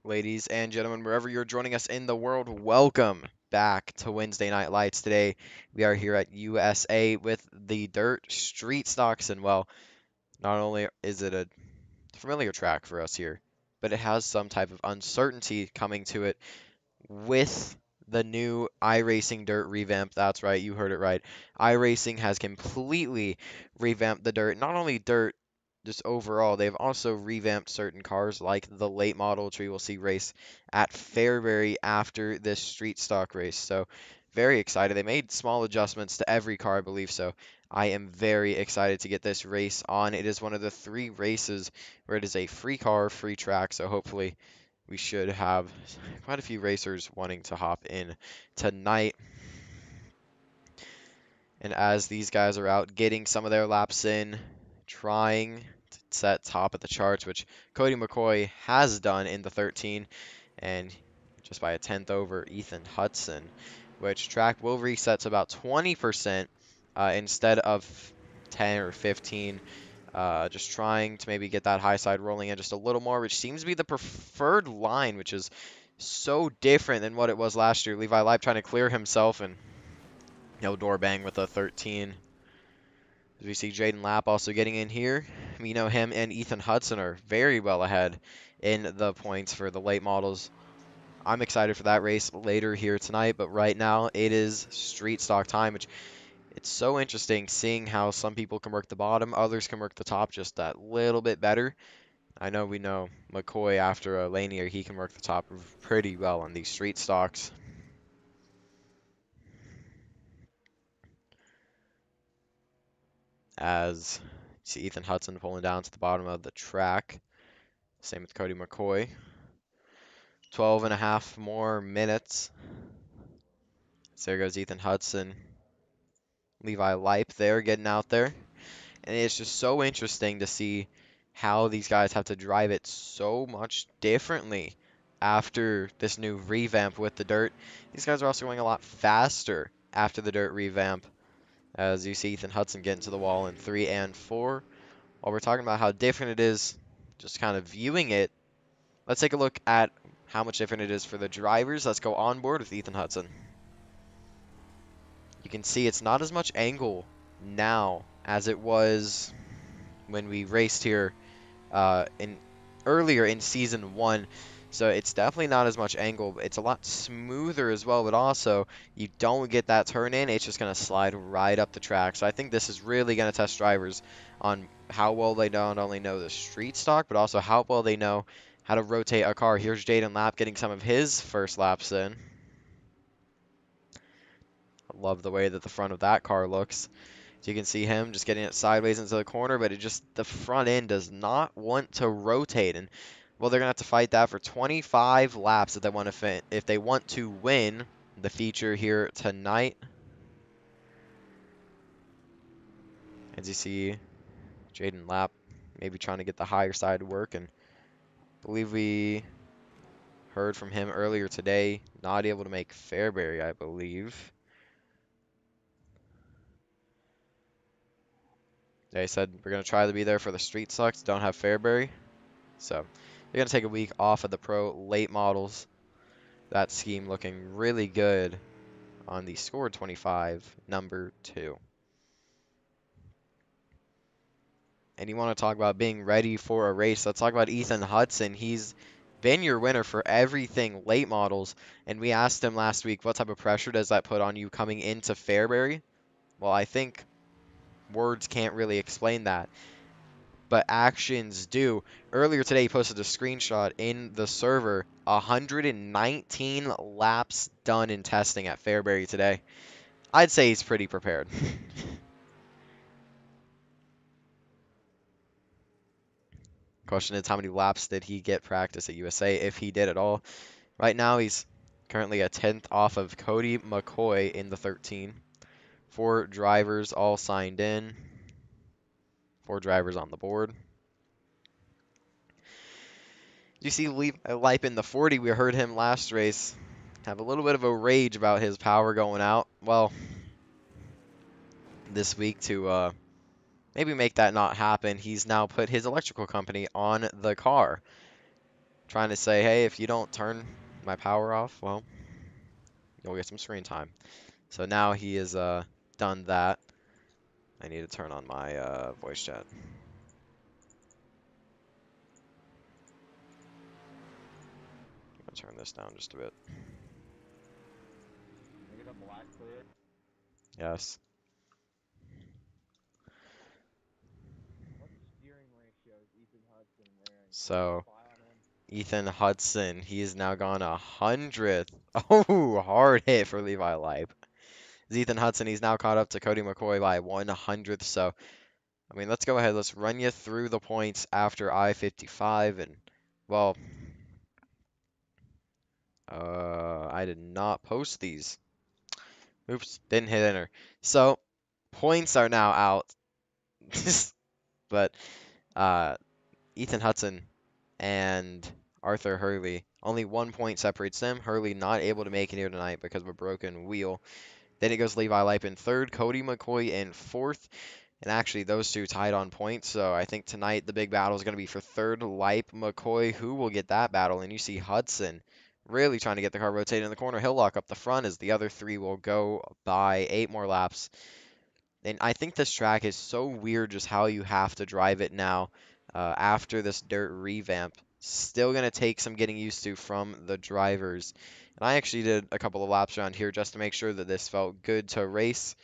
Ladies and gentlemen, wherever you're joining us in the world, welcome back to Wednesday Night Lights. Today, we are here at USA with the Dirt Street Stocks, and well, not only is it a familiar track for us here, but it has some type of uncertainty coming to it with the new iRacing Dirt revamp. That's right, you heard it right. iRacing has completely revamped the Dirt. Not only Dirt, just overall, they've also revamped certain cars like the late model, which we will see race at Fairbury after this street stock race. So, very excited. They made small adjustments to every car, I believe so. I am very excited to get this race on. It is one of the three races where it is a free car, free track. So, hopefully, we should have quite a few racers wanting to hop in tonight. And as these guys are out getting some of their laps in, trying to set top of the charts, which Cody McCoy has done in the 13, and just by a tenth over Ethan Hudson, which track will reset to about 20% instead of 10 or 15. Just trying to maybe get that high side rolling in just a little more, which seems to be the preferred line, which is so different than what it was last year. Levi Leip trying to clear himself and no door bang with a 13. As we see Jaden Lapp also getting in here. We know him and Ethan Hudson are very well ahead in the points for the late models. I'm excited for that race later here tonight, but right now it is street stock time, which it's so interesting seeing how some people can work the bottom, others can work the top just that little bit better. We know McCoy after a lanier, he can work the top pretty well on these street stocks. As you see Ethan Hudson pulling down to the bottom of the track. Same with Cody McCoy. 12 and a half more minutes. So there goes Ethan Hudson. Levi Leip there getting out there. And it's just so interesting to see how these guys have to drive it so much differently after this new revamp with the dirt. These guys are also going a lot faster after the dirt revamp. As you see Ethan Hudson getting to the wall in 3 and 4. While we're talking about how different it is, just kind of viewing it, let's take a look at how much different it is for the drivers. Let's go on board with Ethan Hudson. You can see it's not as much angle now as it was when we raced here in earlier in season 1. So it's definitely not as much angle, but it's a lot smoother as well, but also you don't get that turn in, it's just going to slide right up the track. So I think this is really going to test drivers on how well they not only know the street stock, but also how well they know how to rotate a car. Here's Jaden Lapp getting some of his first laps in. I love the way that the front of that car looks. So you can see him just getting it sideways into the corner, but the front end does not want to rotate. And well, they're gonna have to fight that for 25 laps if they want to win the feature here tonight. As you see, Jaden Lapp maybe trying to get the higher side to work, and I believe we heard from him earlier today, not able to make Fairbury, I believe. They said we're gonna try to be there for the street sucks, don't have Fairbury. So they're going to take a week off of the pro late models. That scheme looking really good on the score 25, number 2. And you want to talk about being ready for a race. Let's talk about Ethan Hudson. He's been your winner for everything late models. And we asked him last week, what type of pressure does that put on you coming into Fairbury? Well, I think words can't really explain that, but actions do. Earlier today, he posted a screenshot in the server, 119 laps done in testing at Fairbury today. I'd say he's pretty prepared. Question is, how many laps did he get practice at USA, if he did at all? Right now, he's currently a 10th off of Cody McCoy in the 13. 4 drivers all signed in. 4 drivers on the board. You see Leip in the 40. We heard him last race have a little bit of a rage about his power going out. Well, this week to maybe make that not happen, he's now put his electrical company on the car. trying to say, hey, if you don't turn my power off, well, you'll get some screen time. So now he has done that. I need to turn on my voice chat. I'm gonna turn this down just a bit. Make it a black clear. Yes. What steering ratio is Ethan Hudson wearing? Can we So spy on him? Ethan Hudson, he has now gone 100th. Oh, hard hit for Levi Leip. Ethan Hudson, he's now caught up to Cody McCoy by 100th. So, I mean, let's go ahead. Let's run you through the points after I-55. And, well, I did not post these. Oops, didn't hit enter. So, points are now out. But, uh, Ethan Hudson and Arthur Hurley, only 1 point separates them. Hurley not able to make it here tonight because of a broken wheel. Then it goes Levi Leip in third, Cody McCoy in fourth, and actually those two tied on points. So I think tonight the big battle is going to be for third, Leip, McCoy. Who will get that battle? And you see Hudson really trying to get the car rotated in the corner. He'll lock up the front as the other three will go by 8 more laps. And I think this track is so weird just how you have to drive it now after this dirt revamp. Still going to take some getting used to from the drivers. And I actually did a couple of laps around here just to make sure that this felt good to race.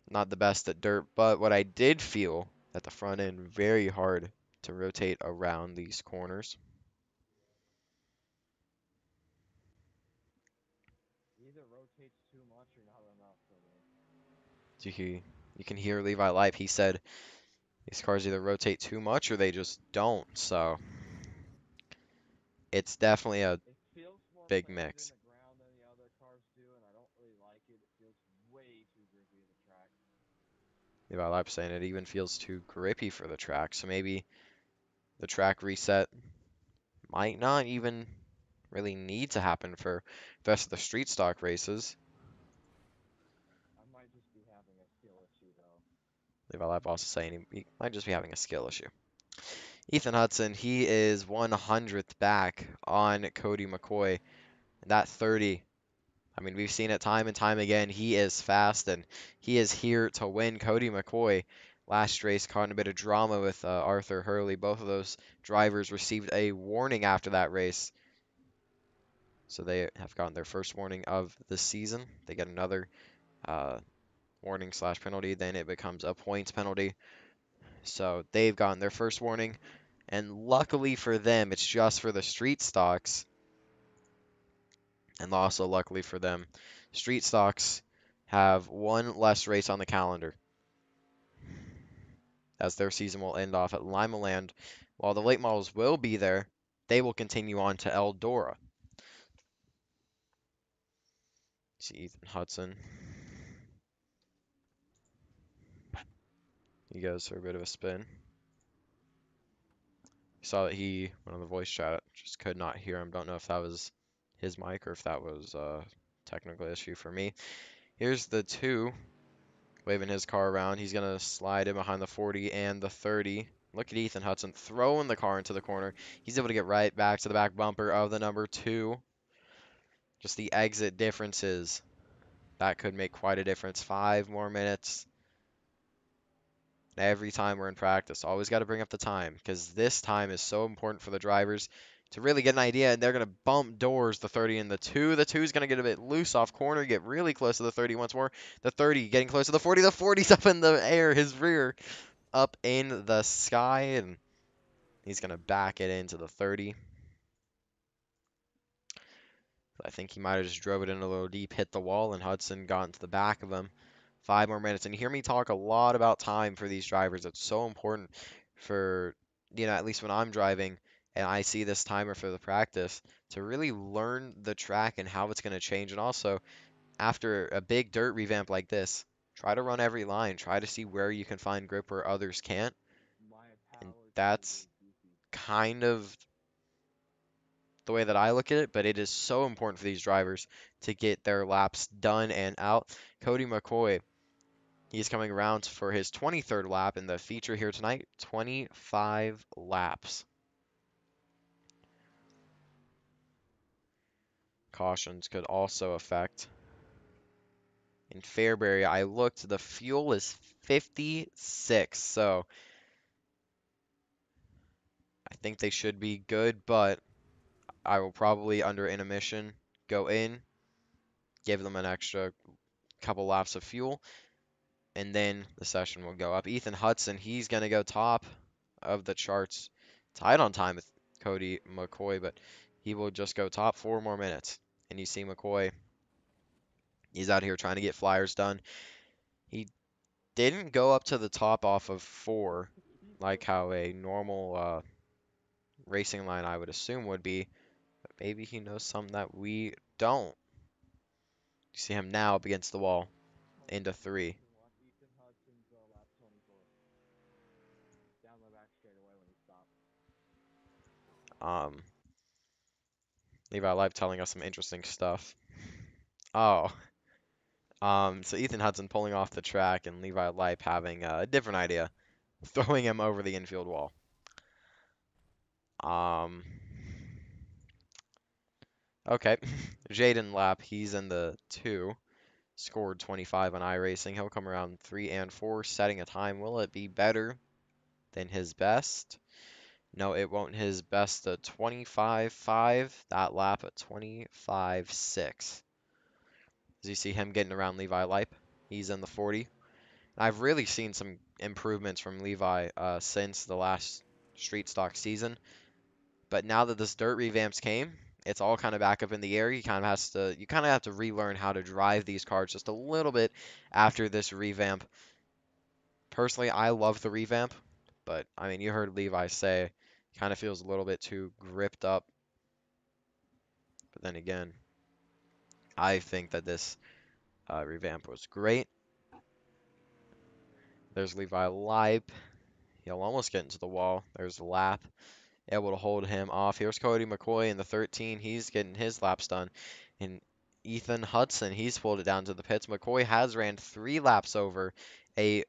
Not the best at dirt, but what I did feel at the front end, very hard to rotate around these corners. Either rotates too much or not enough for me. You can hear Levi Leip. He said these cars either rotate too much or they just don't. So it's definitely a It feels more big planted in mix. the ground than the other cars do, and I don't really like it. It feels way too grippy of the track. Levi Leip saying it even feels too grippy for the track. So maybe the track reset might not even really need to happen for the rest of the street stock races. I might just be having a skill issue though. Levi Leip also saying he might just be having a skill issue. Ethan Hudson, he is 100th back on Cody McCoy. That 30, I mean, we've seen it time and time again. He is fast and he is here to win. Cody McCoy, last race, caught in a bit of drama with Arthur Hurley. Both of those drivers received a warning after that race. So they have gotten their first warning of the season. They get another uh, warning slash penalty. Then it becomes a points penalty. So they've gotten their first warning. And luckily for them, it's just for the street stocks. And also luckily for them, street stocks have one less race on the calendar as their season will end off at Lima Land. While the late models will be there, they will continue on to Eldora. See Ethan Hudson. He goes for a bit of a spin. Saw that he went on the voice chat, just could not hear him. Don't know if that was his mic or if that was a technical issue for me. Here's the two waving his car around. He's going to slide in behind the 40 and the 30. Look at Ethan Hudson throwing the car into the corner. He's able to get right back to the back bumper of the number two. Just the exit differences. That could make quite a difference. 5 more minutes. Every time we're in practice, always got to bring up the time because this time is so important for the drivers to really get an idea. And they're going to bump doors, the 30 and the 2. The 2 is going to get a bit loose off corner, get really close to the 30 once more. The 30 getting close to the 40. The 40's up in the air, his rear up in the sky, and he's going to back it into the 30. I think he might have just drove it in a little deep, hit the wall, and Hudson got into the back of him. 5 more minutes. And you hear me talk a lot about time for these drivers. It's so important for, at least when I'm driving and I see this timer for the practice, to really learn the track and how it's going to change. And also, after a big dirt revamp like this, try to run every line. Try to see where you can find grip where others can't. My And power cable that's is goofy. kind of the way that I look at it, but it is so important for these drivers to get their laps done and out. Cody McCoy, he's coming around for his 23rd lap in the feature here tonight. 25 laps. cautions could also affect. In Fairbury, I looked, the fuel is 56, so I think they should be good, but I will probably, under intermission, go in, give them an extra couple laps of fuel, and then the session will go up. Ethan Hudson, he's going to go top of the charts, tied on time with Cody McCoy, but he will just go top 4 more minutes. And you see McCoy, he's out here trying to get flyers done. He didn't go up to the top off of 4, like how a normal racing line I would assume would be, but maybe he knows something that we don't. You see him now up against the wall into 3. Ethan Hudson's lap 24. Down the back straight away when he stopped. Um, Levi Live telling us some interesting stuff. Oh, so Ethan Hudson pulling off the track and Levi Lipe having a different idea, throwing him over the infield wall. Um, okay, Jaden Lap, he's in the 2, scored 25 on iRacing. He'll come around 3 and 4, setting a time. Will it be better than his best? No, it won't. His best at 25.5, that lap at 25.6. As you see him getting around Levi Lipe, he's in the 40. I've really seen some improvements from Levi since the last street stock season. But now that this dirt revamps came, it's all kind of back up in the air. You kind of have to relearn how to drive these cars just a little bit after this revamp. Personally, I love the revamp, but I mean, you heard Levi say, kind of feels a little bit too gripped up. But then again, I think that this revamp was great. There's Levi Lipe. He'll almost get into the wall. There's the lap, able to hold him off. Here's Cody McCoy in the 13. He's getting his laps done. And Ethan Hudson, he's pulled it down to the pits. McCoy has ran 3 laps over a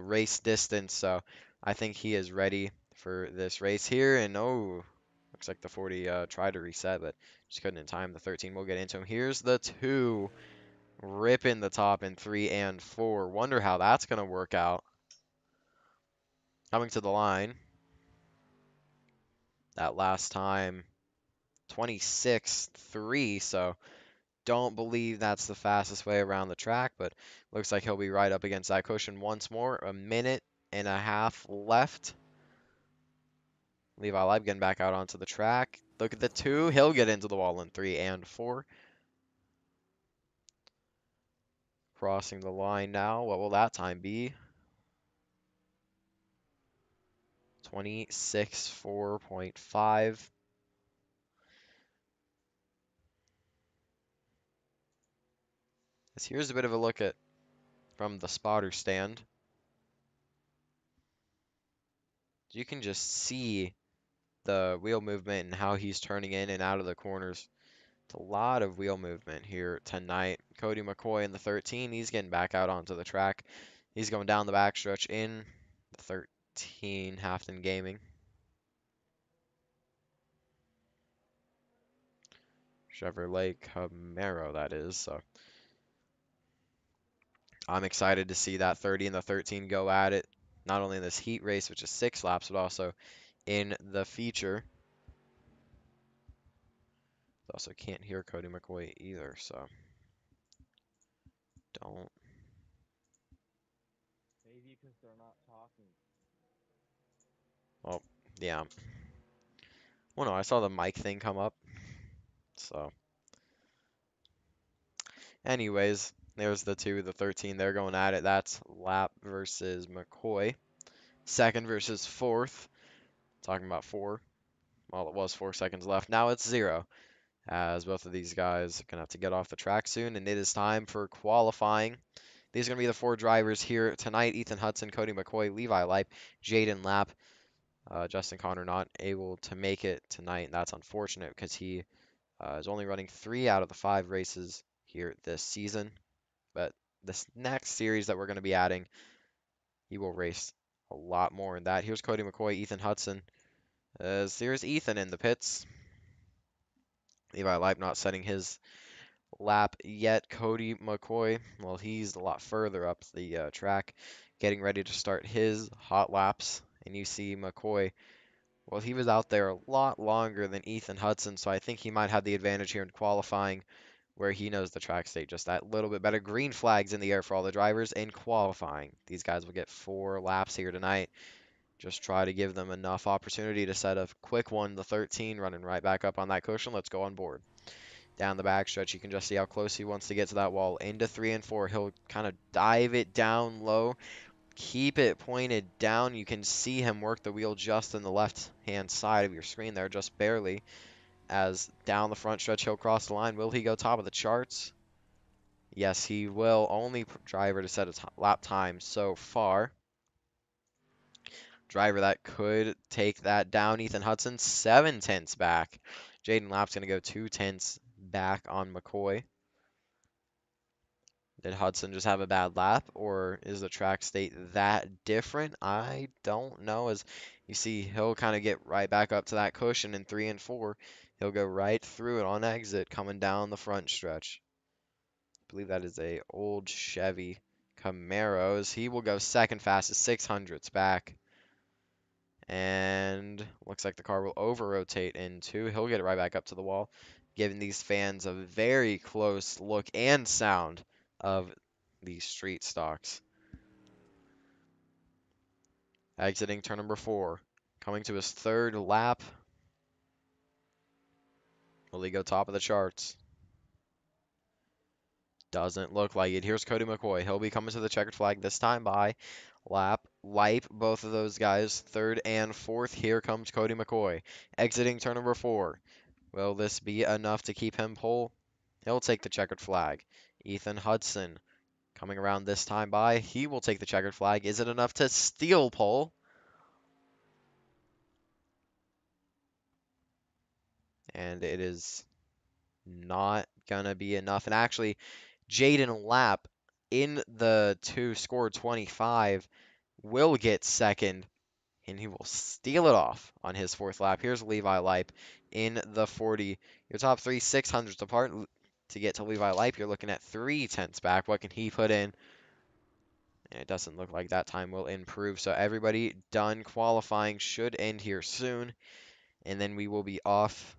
race distance, so I think he is ready for this race here. And oh, looks like the 40 tried to reset, but just couldn't in time. The 13 will get into him. Here's the 2, ripping the top in 3 and 4. Wonder how that's going to work out. Coming to the line. That last time 26.3, so don't believe that's the fastest way around the track, but looks like he'll be right up against that cushion once more. A minute and a half left. Levi Leib getting back out onto the track. Look at the 2. He'll get into the wall in 3 and 4. Crossing the line now. What will that time be? 26.4.5. Here's a bit of a look at from the spotter stand. You can just see the wheel movement and how he's turning in and out of the corners. It's a lot of wheel movement here tonight. Cody McCoy in the 13, he's getting back out onto the track. He's going down the backstretch in the 13, Halfton Gaming. Chevrolet Camaro, that is. So I'm excited to see that 30 and the 13 go at it. Not only in this heat race, which is 6 laps, but also in the feature. Also can't hear Cody McCoy either, so don't. Maybe because they're not talking. Well, yeah. Well, no, I saw the mic thing come up, so. Anyways, there's the 2, the 13. They're going at it. That's Lap versus McCoy. Second versus fourth. Talking about 4. Well, it was 4 seconds left. Now it's 0. As both of these guys are going to have to get off the track soon. And it is time for qualifying. These are going to be the 4 drivers here tonight. Ethan Hudson, Cody McCoy, Levi Lipe, Jaden Lapp. Justin Connor not able to make it tonight. And that's unfortunate because he is only running 3 out of the 5 races here this season. But this next series that we're going to be adding, he will race a lot more in that. Here's Cody McCoy, Ethan Hudson. Here's Ethan in the pits. Levi Leip not setting his lap yet. Cody McCoy, well, he's a lot further up the track, getting ready to start his hot laps. And you see McCoy, well, he was out there a lot longer than Ethan Hudson, so I think he might have the advantage here in qualifying, where he knows the track state just that little bit better. Green flags in the air for all the drivers in qualifying. These guys will get 4 laps here tonight. Just try to give them enough opportunity to set a quick one, the 13, running right back up on that cushion. Let's go on board. Down the backstretch, you can just see how close he wants to get to that wall. Into 3 and 4, he'll kind of dive it down low, keep it pointed down. You can see him work the wheel just in the left-hand side of your screen there, just barely. As down the front stretch, he'll cross the line. Will he go top of the charts? Yes, he will. Only driver to set a lap time so far. Driver that could take that down. Ethan Hudson, 7 tenths back. Jaden Lapp's going to go 2 tenths back on McCoy. Did Hudson just have a bad lap, or is the track state that different? I don't know. As you see, he'll kind of get right back up to that cushion in 3 and 4. He'll go right through it on exit, coming down the front stretch. I believe that is a old Chevy Camaro's. He will go second fastest, 600ths back. And looks like the car will over-rotate into. He'll get it right back up to the wall, giving these fans a very close look and sound of these street stocks. Exiting turn number 4. Coming to his 3rd lap. Will he go top of the charts? Doesn't look like it. Here's Cody McCoy. He'll be coming to the checkered flag this time by Lap Lipe. Both of those guys, 3rd and 4th. Here comes Cody McCoy. Exiting turn number 4. Will this be enough to keep him pole? He'll take the checkered flag. Ethan Hudson coming around this time by. He will take the checkered flag. Is it enough to steal pole? And it is not gonna be enough. And actually, Jaden Lapp in the 2 scored 25 will get second, and he will steal it off on his 4th lap. Here's Levi Leip in the 40. Your top 3 600s apart. To get to Levi Leip, you're looking at 3 tenths back. What can he put in? And it doesn't look like that time will improve. So everybody done qualifying should end here soon. And then we will be off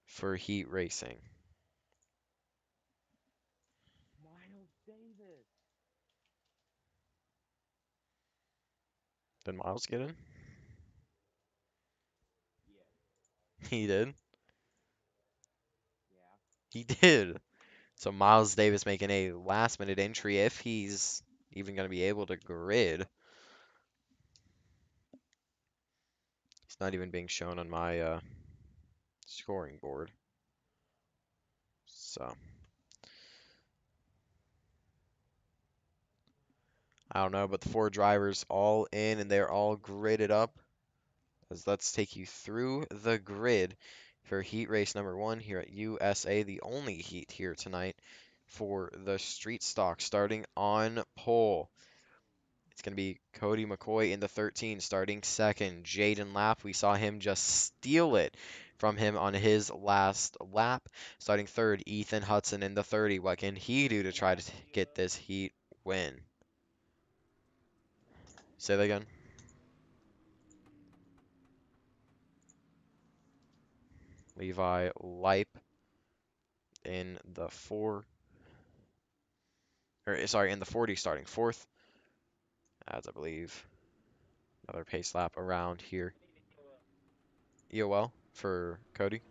for heat racing. Miles Davis. Did Miles get in? Yeah. He did. Yeah. He did. So Miles Davis making a last minute entry if he's even going to be able to grid. He's not even being shown on my scoring board. So I don't know, but the 4 drivers all in and they're all gridded up. As let's take you through the grid for heat race number 1 here at USA, the only heat here tonight for the street stock, starting on pole. It's going to be Cody McCoy in the 13, starting second. Jaden Lapp, we saw him just steal it from him on his last lap. Starting third, Ethan Hudson in the 30. What can he do to try to get this heat win? Say that again. Levi Leip in the 4, or sorry, in the 40, starting fourth, as I believe another pace lap around here. EOL for Cody.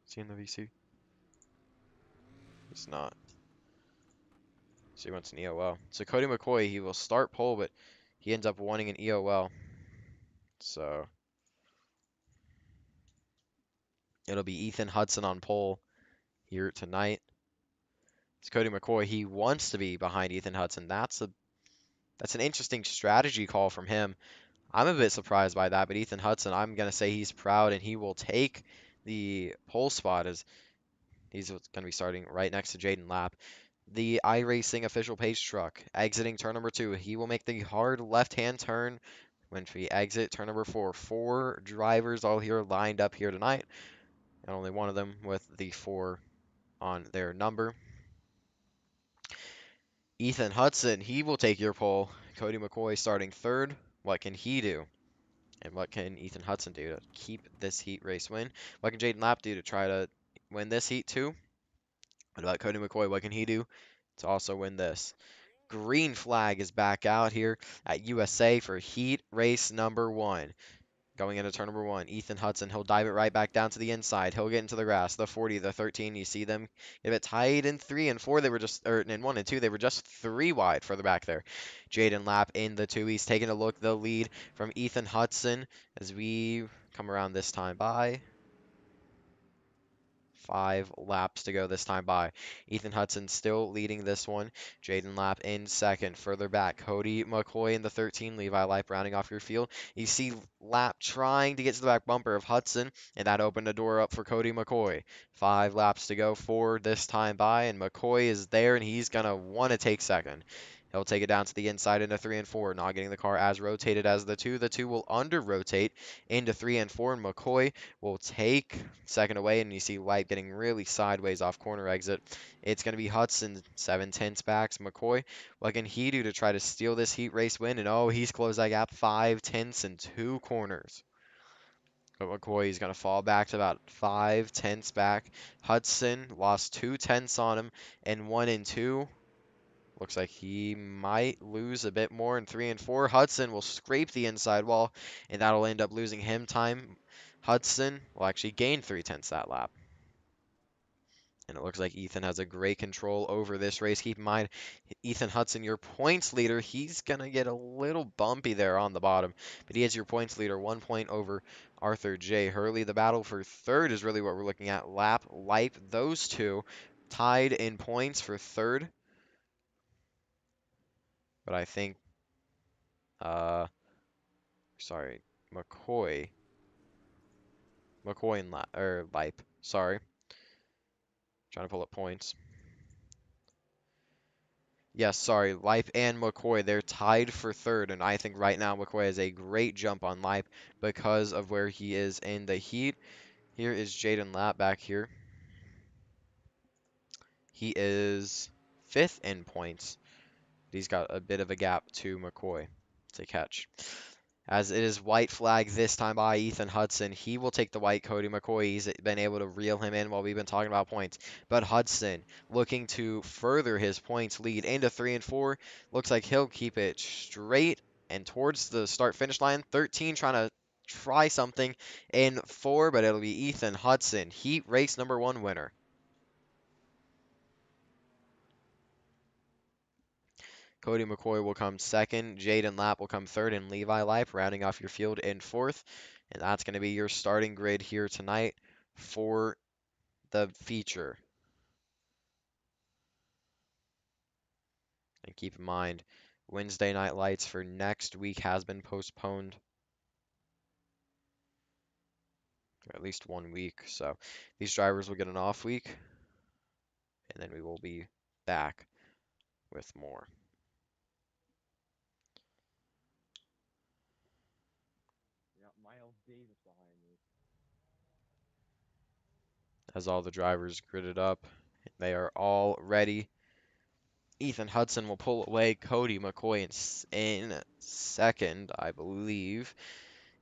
Is he in the VC? He's not. So he wants an EOL. So Cody McCoy, he will start pole, but he ends up wanting an EOL. So it'll be Ethan Hudson on pole here tonight. It's Cody McCoy. He wants to be behind Ethan Hudson. That's an interesting strategy call from him. I'm a bit surprised by that, but Ethan Hudson, I'm gonna say he's proud and he will take the pole spot as he's going to be starting right next to Jaden Lapp. The iRacing official pace truck exiting turn number 2. He will make the hard left-hand turn When we exit turn number 4, 4 drivers all here lined up here tonight, and only one of them with the 4 on their number. Ethan Hudson, he will take your pole. Cody McCoy starting third. What can he do? And what can Ethan Hudson do to keep this heat race win? What can Jaden Lapp do to try to win this heat too? What about Cody McCoy? What can he do to also win this? Green flag is back out here at USA for heat race number 1. Going into turn number 1, Ethan Hudson, he'll dive it right back down to the inside. He'll get into the grass. The 40, the 13, you see them get a bit tight in 3 and 4. They were just, or in 1 and 2, they were just 3 wide further back there. Jaden Lapp in the 2. He's taking a look, the lead from Ethan Hudson as we come around this time by. 5 laps to go this time by. Ethan Hudson still leading this one. Jaden Lapp in second. Further back, Cody McCoy in the 13. Levi Lipe rounding off your field. You see Lapp trying to get to the back bumper of Hudson, and that opened the door up for Cody McCoy. 5 laps to go for this time by, and McCoy is there, and he's going to want to take second. He'll take it down to the inside into 3 and 4, not getting the car as rotated as the 2. The 2 will under-rotate into 3 and 4, and McCoy will take second away, and you see Light getting really sideways off corner exit. It's going to be Hudson, 7/10 backs. McCoy, what can he do to try to steal this heat race win? And oh, he's closed that gap 5/10 and 2 corners. But McCoy is going to fall back to about 5/10 back. Hudson lost 2/10 on him and 1 and 2. Looks like he might lose a bit more in 3 and 4. Hudson will scrape the inside wall, and that'll end up losing him time. Hudson will actually gain 3/10 that lap. And it looks like Ethan has a great control over this race. Keep in mind, Ethan Hudson, your points leader, he's going to get a little bumpy there on the bottom. But he is your points leader, 1 point over Arthur J. Hurley. The battle for third is really what we're looking at. Lap, Lipe, those two tied in points for third. But I think, uh, sorry, McCoy. McCoy and Lipe. Sorry. Trying to pull up points. Yes, sorry, Lipe and McCoy, they're tied for third, and I think right now McCoy has a great jump on Lipe because of where he is in the heat. Here is Jaden Lapp back here. He is fifth in points. He's got a bit of a gap to McCoy to catch. As it is white flag this time by Ethan Hudson. He will take the white. Cody McCoy, he's been able to reel him in while we've been talking about points. But Hudson looking to further his points lead into 3 and 4. Looks like he'll keep it straight and towards the start-finish line. 13 trying to try something in 4, but it'll be Ethan Hudson, heat race number 1 winner. Cody McCoy will come second, Jaden Lapp will come third, and Levi Lipe rounding off your field in fourth. And that's going to be your starting grid here tonight for the feature. And keep in mind, Wednesday Night Lights for next week has been postponed. Or at least 1 week. So these drivers will get an off week. And then we will be back with more. Got Miles Davis behind me. As all the drivers gridded up, they are all ready. Ethan Hudson will pull away. Cody McCoy in second, I believe.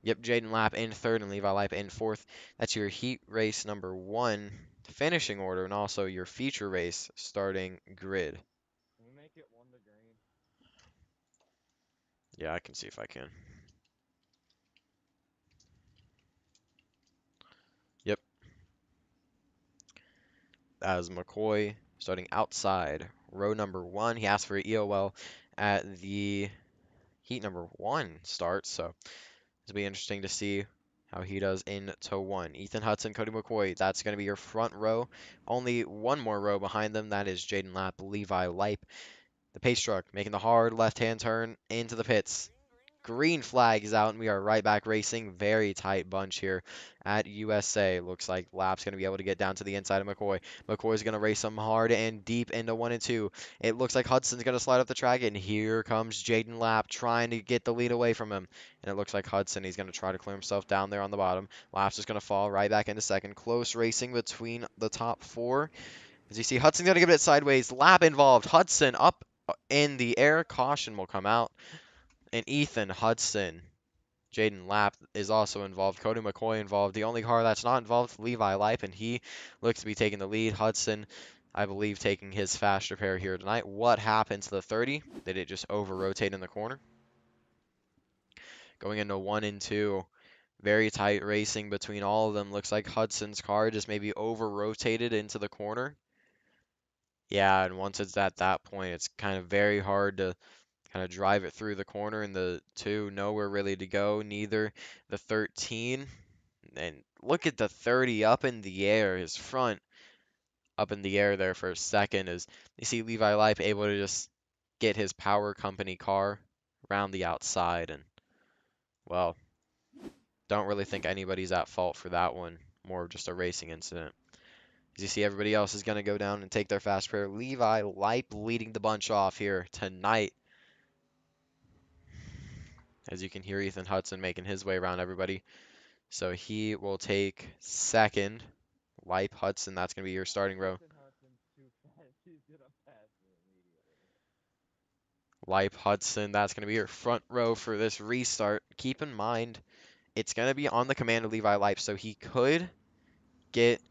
Yep, Jaden Lapp in third and Levi Lipe in fourth. That's your heat race number 1 finishing order and also your feature race starting grid. Can we make it 1 to green? Yeah, I can see if I can. Yep. As McCoy starting outside row number 1. He asked for an EOL at the heat number 1 start, so it'll be interesting to see how he does into 1. Ethan Hudson, Cody McCoy, that's going to be your front row. Only one more row behind them. That is Jaden Lapp, Levi Lipe. The pace truck making the hard left-hand turn into the pits. Green flag is out, and we are right back racing. Very tight bunch here at USA. Looks like Lap's going to be able to get down to the inside of McCoy. McCoy's going to race him hard and deep into 1 and 2. It looks like Hudson's going to slide up the track, and here comes Jaden Lap trying to get the lead away from him. And it looks like Hudson, he's going to try to clear himself down there on the bottom. Lap's just going to fall right back into second. Close racing between the top four. As you see, Hudson's going to give it sideways. Lap involved. Hudson up in the air. Caution will come out. And Ethan Hudson, Jaden Lapp is also involved. Cody McCoy involved. The only car that's not involved, Levi Lipe, and he looks to be taking the lead. Hudson, I believe, taking his fast repair here tonight. What happened to the 30? Did it just over-rotate in the corner? Going into 1 and 2. Very tight racing between all of them. Looks like Hudson's car just maybe over-rotated into the corner. Yeah, and once it's at that point, it's kind of very hard to kind of drive it through the corner, and the two nowhere really to go. Neither the 13, and look at the 30 up in the air. His front up in the air there for a second as you see Levi Lipe able to just get his power company car around the outside. And, well, don't really think anybody's at fault for that one. More of just a racing incident. As you see, everybody else is going to go down and take their fast pair. Levi Lipe leading the bunch off here tonight. As you can hear Ethan Hudson making his way around everybody. So he will take second. Lipe Hudson, that's going to be your starting row. Ethan Hudson's too fast. He's gonna pass me immediately. Lipe Hudson, that's going to be your front row for this restart. Keep in mind, it's going to be on the command of Levi Lipe, so he could get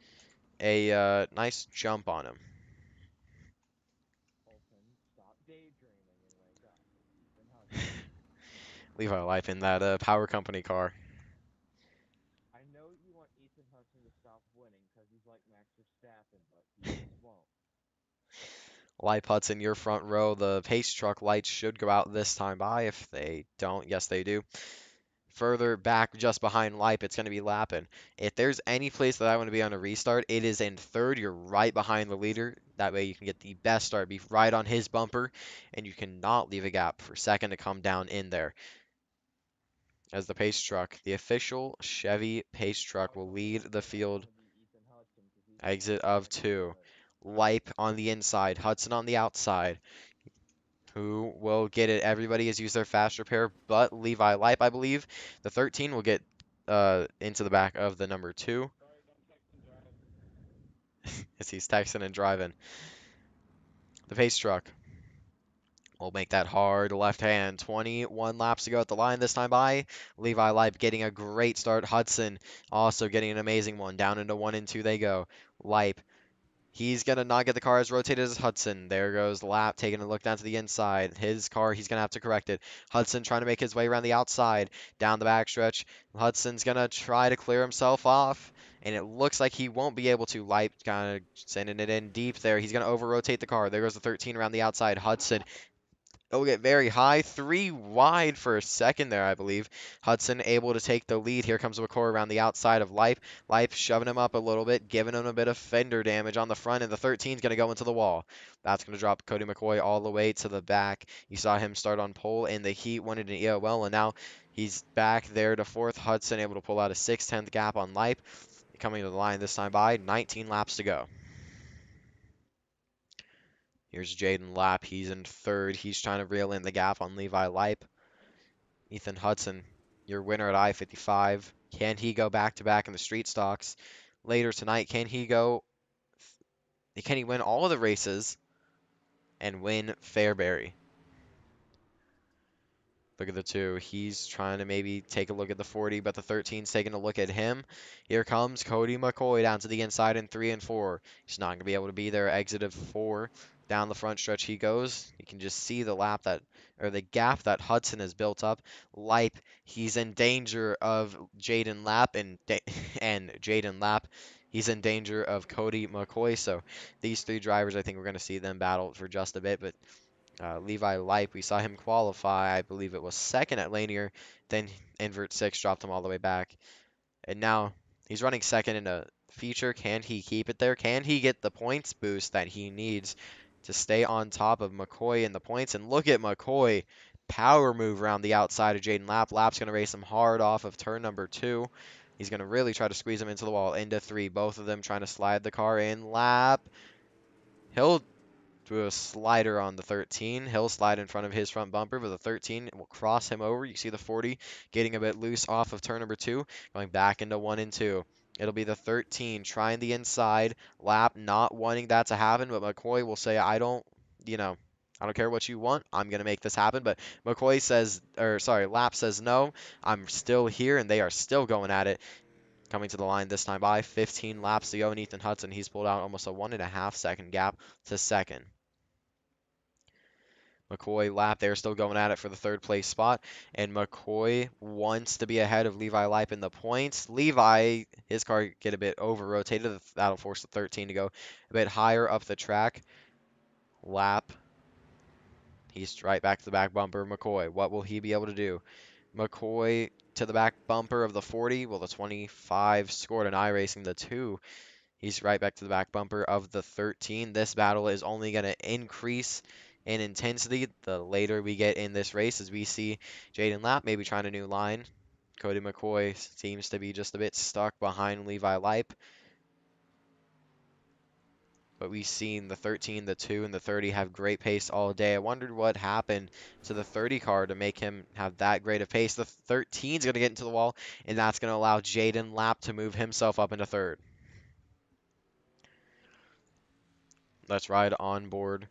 a nice jump on him. Colton, stop daydreaming and wake up. It's Ethan Hudson. Levi Lipe in that power company car. I know you want Ethan Hudson to stop winning because he's like Max Verstappen, but he just won't. Lipe Hudson, your front row. The pace truck lights should go out this time by. If they don't, yes, they do. Further back, just behind Lipe, it's going to be Lappin. If there's any place that I want to be on a restart, it is in third. You're right behind the leader. That way you can get the best start, be right on his bumper, and you cannot leave a gap for second to come down in there. As the pace truck, the official Chevy pace truck will lead the field. Exit of two. Lipe on the inside, Hudson on the outside. Who will get it? Everybody has used their fast repair, but Levi Lipe, I believe. The 13 will get into the back of the number 2 as he's texting and driving. The pace truck will make that hard left hand. 21 laps to go at the line this time by. Levi Lipe getting a great start. Hudson also getting an amazing one. Down into 1 and 2 they go. Lipe, he's going to not get the car as rotated as Hudson. There goes Lap taking a look down to the inside. His car, he's going to have to correct it. Hudson trying to make his way around the outside, down the backstretch. Hudson's going to try to clear himself off, and it looks like he won't be able to. Light kind of sending it in deep there. He's going to over-rotate the car. There goes the 13 around the outside. Hudson, it'll get very high. 3 wide for a second there, I believe. Hudson able to take the lead. Here comes McCoy around the outside of Lipe. Lipe shoving him up a little bit, giving him a bit of fender damage on the front, and the 13 is going to go into the wall. That's going to drop Cody McCoy all the way to the back. You saw him start on pole in the heat, won it in EOL, and now he's back there to fourth. Hudson able to pull out a 6/10 gap on Lipe. Coming to the line this time by 19 laps to go. Here's Jaden Lapp. He's in third. He's trying to reel in the gap on Levi Lipe. Ethan Hudson, your winner at I-55. Can he go back-to-back in the street stocks later tonight? Can he win all of the races and win Fairbury? Look at the 2. He's trying to maybe take a look at the 40, but the 13's taking a look at him. Here comes Cody McCoy down to the inside in 3 and 4. He's not going to be able to be there. Exit of 4. Down the front stretch he goes. You can just see the gap that Hudson has built up. Lipe, he's in danger of Jaden Lapp, and Jaden Lapp, he's in danger of Cody McCoy. So these 3 drivers, I think we're going to see them battle for just a bit, but Levi Lipe, we saw him qualify. I believe it was second at Lanier. Then invert 6 dropped him all the way back. And now he's running second in a feature. Can he keep it there? Can he get the points boost that he needs to stay on top of McCoy in the points? And look at McCoy power move around the outside of Jaden Lap. Lap's going to race him hard off of turn number 2. He's going to really try to squeeze him into the wall, into 3. Both of them trying to slide the car in. Lap, he'll do a slider on the 13. He'll slide in front of his front bumper, but the 13 will cross him over. You see the 40 getting a bit loose off of turn number 2, going back into 1 and 2. It'll be the 13 trying the inside. Lap not wanting that to happen, but McCoy will say, you know, I don't care what you want. I'm going to make this happen. But McCoy says, or sorry, Lap says no. I'm still here, and they are still going at it. Coming to the line this time by 15 laps to go, and Ethan Hudson, he's pulled out almost a 1.5 second gap to second. McCoy Lap, they're still going at it for the third place spot, and McCoy wants to be ahead of Levi Leip in the points. Levi, his car get a bit over rotated. That'll force the 13 to go a bit higher up the track. Lap, he's right back to the back bumper. McCoy, what will he be able to do? McCoy to the back bumper of the 40. Well, the 25 scored an iRacing the 2. He's right back to the back bumper of the 13. This battle is only going to increase in intensity the later we get in this race, as we see Jaden Lap maybe trying a new line. Cody McCoy seems to be just a bit stuck behind Levi Leip. But we've seen the 13, the 2, and the 30 have great pace all day. I wondered what happened to the 30 car to make him have that great of pace. The 13 is going to get into the wall, and that's going to allow Jaden Lap to move himself up into third. Let's ride on board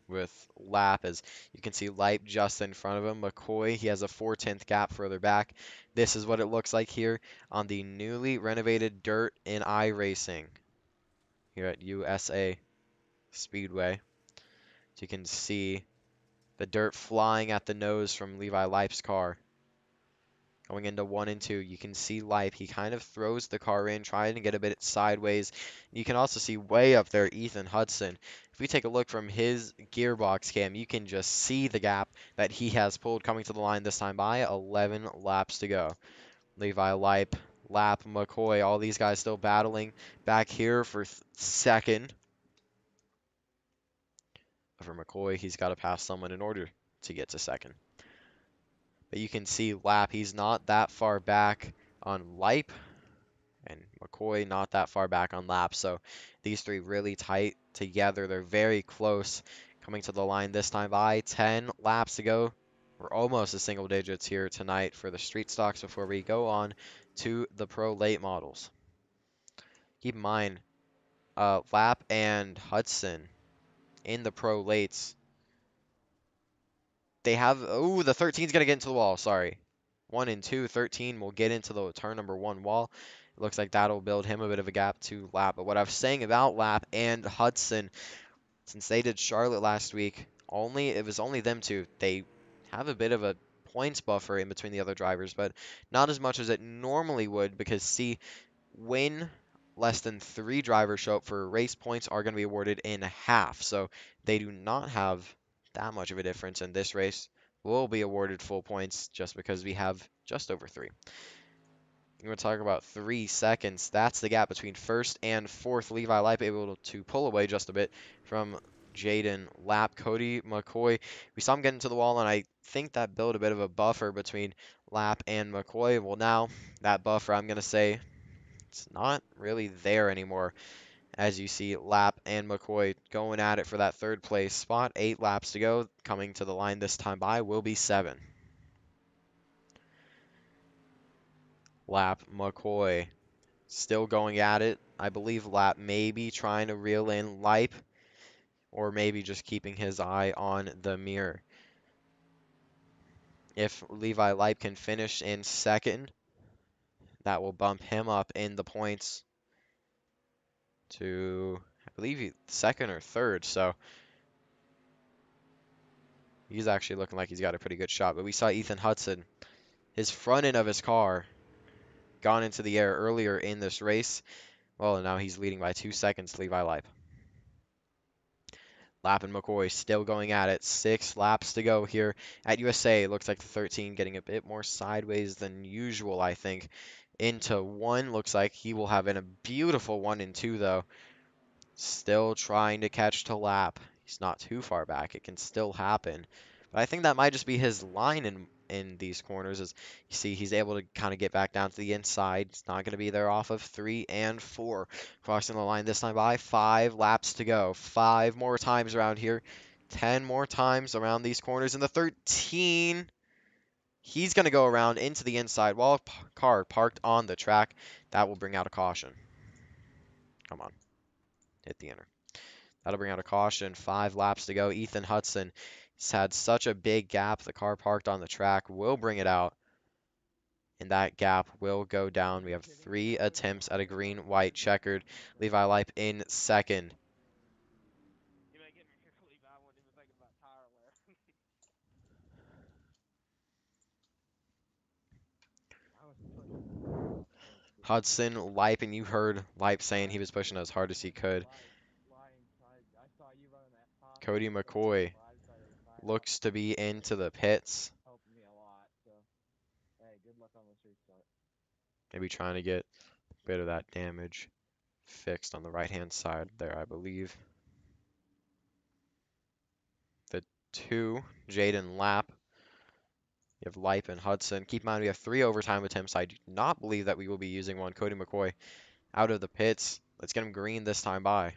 with Lap, as you can see Leip just in front of him. McCoy, he has a 4/10 gap further back. This is what it looks like here on the newly renovated dirt in iRacing here at USA Speedway. So you can see the dirt flying at the nose from Levi Leip's car. Going into 1 and 2, you can see Leip. He kind of throws the car in, trying to get a bit sideways. You can also see way up there Ethan Hudson. If we take a look from his gearbox cam, you can just see the gap that he has pulled coming to the line this time by 11 laps to go. Levi Leip, Lap, McCoy, all these guys still battling back here for second. For McCoy, he's got to pass someone in order to get to second. But you can see Lap, he's not that far back on Leip, and McCoy not that far back on Lap. So these three really tight together. They're very close. Coming to the line this time by 10 laps to go. We're almost to single digits here tonight for the street stocks before we go on to the pro late models. Keep in mind, Lap and Hudson in the pro lates, they have, oh, the 13's going to get into the wall, sorry. 1 and 2, 13 will get into the turn number 1 wall. It looks like that'll build him a bit of a gap to Lap. But what I was saying about Lap and Hudson, since they did Charlotte last week, it was only them two. They have a bit of a points buffer in between the other drivers, but not as much as it normally would, because see, when less than 3 drivers show up for race, points are going to be awarded in half. So they do not have that much of a difference in this race. We'll be awarded full points just because we have just over 3. We're going to talk about 3 seconds. That's the gap between first and fourth. Levi Leip able to pull away just a bit from Jaden Lap. Cody McCoy, we saw him get into the wall, and I think that built a bit of a buffer between Lap and McCoy. Well, now that buffer, I'm going to say, it's not really there anymore. As you see, Lap and McCoy going at it for that third place spot. 8 laps to go. Coming to the line this time by will be 7. Lap, McCoy still going at it. I believe Lap maybe trying to reel in Leip, or maybe just keeping his eye on the mirror. If Levi Leip can finish in second, that will bump him up in the points to, I believe, second or third. So he's actually looking like he's got a pretty good shot. But we saw Ethan Hudson, his front end of his car, gone into the air earlier in this race. Well, now he's leading by 2 seconds, Levi Leip. Lap and McCoy still going at it. 6 laps to go here at USA. Looks like the 13 getting a bit more sideways than usual, I think. Into 1. Looks like he will have a beautiful 1 and 2, though. Still trying to catch to Lap. He's not too far back. It can still happen. But I think that might just be his line in these corners. As you see, he's able to kind of get back down to the inside. It's not going to be there off of 3 and 4. Crossing the line this time by 5 laps to go. 5 more times around here. 10 more times around these corners. In the 13, he's going to go around into the inside wall. Car parked on the track. That will bring out a caution. Come on, hit the inner. That'll bring out a caution. 5 laps to go. Ethan Hudson has had such a big gap. The car parked on the track will bring it out, and that gap will go down. We have Kidding me? three I was attempts at a thinking green, about white, putting that checkered. in the Levi Leip in second. You may get me here, Levi. I wasn't even thinking about tire wear. I was pushing hard. Hudson, Leip, and you heard Leip saying he Light, was pushing as hard as he could. light. I saw you running that top Cody speed on that, McCoy so I decided to sign off looks and to let be you into finish. the pits. Helping me a lot. So, hey, good luck on this restart. Maybe trying to get a bit of that damage fixed on the right-hand side there, I believe. The two, Jaden Lapp. You have Leip and Hudson. Keep in mind, we have 3 overtime attempts. I do not believe that we will be using one. Cody McCoy out of the pits. Let's get him green this time by.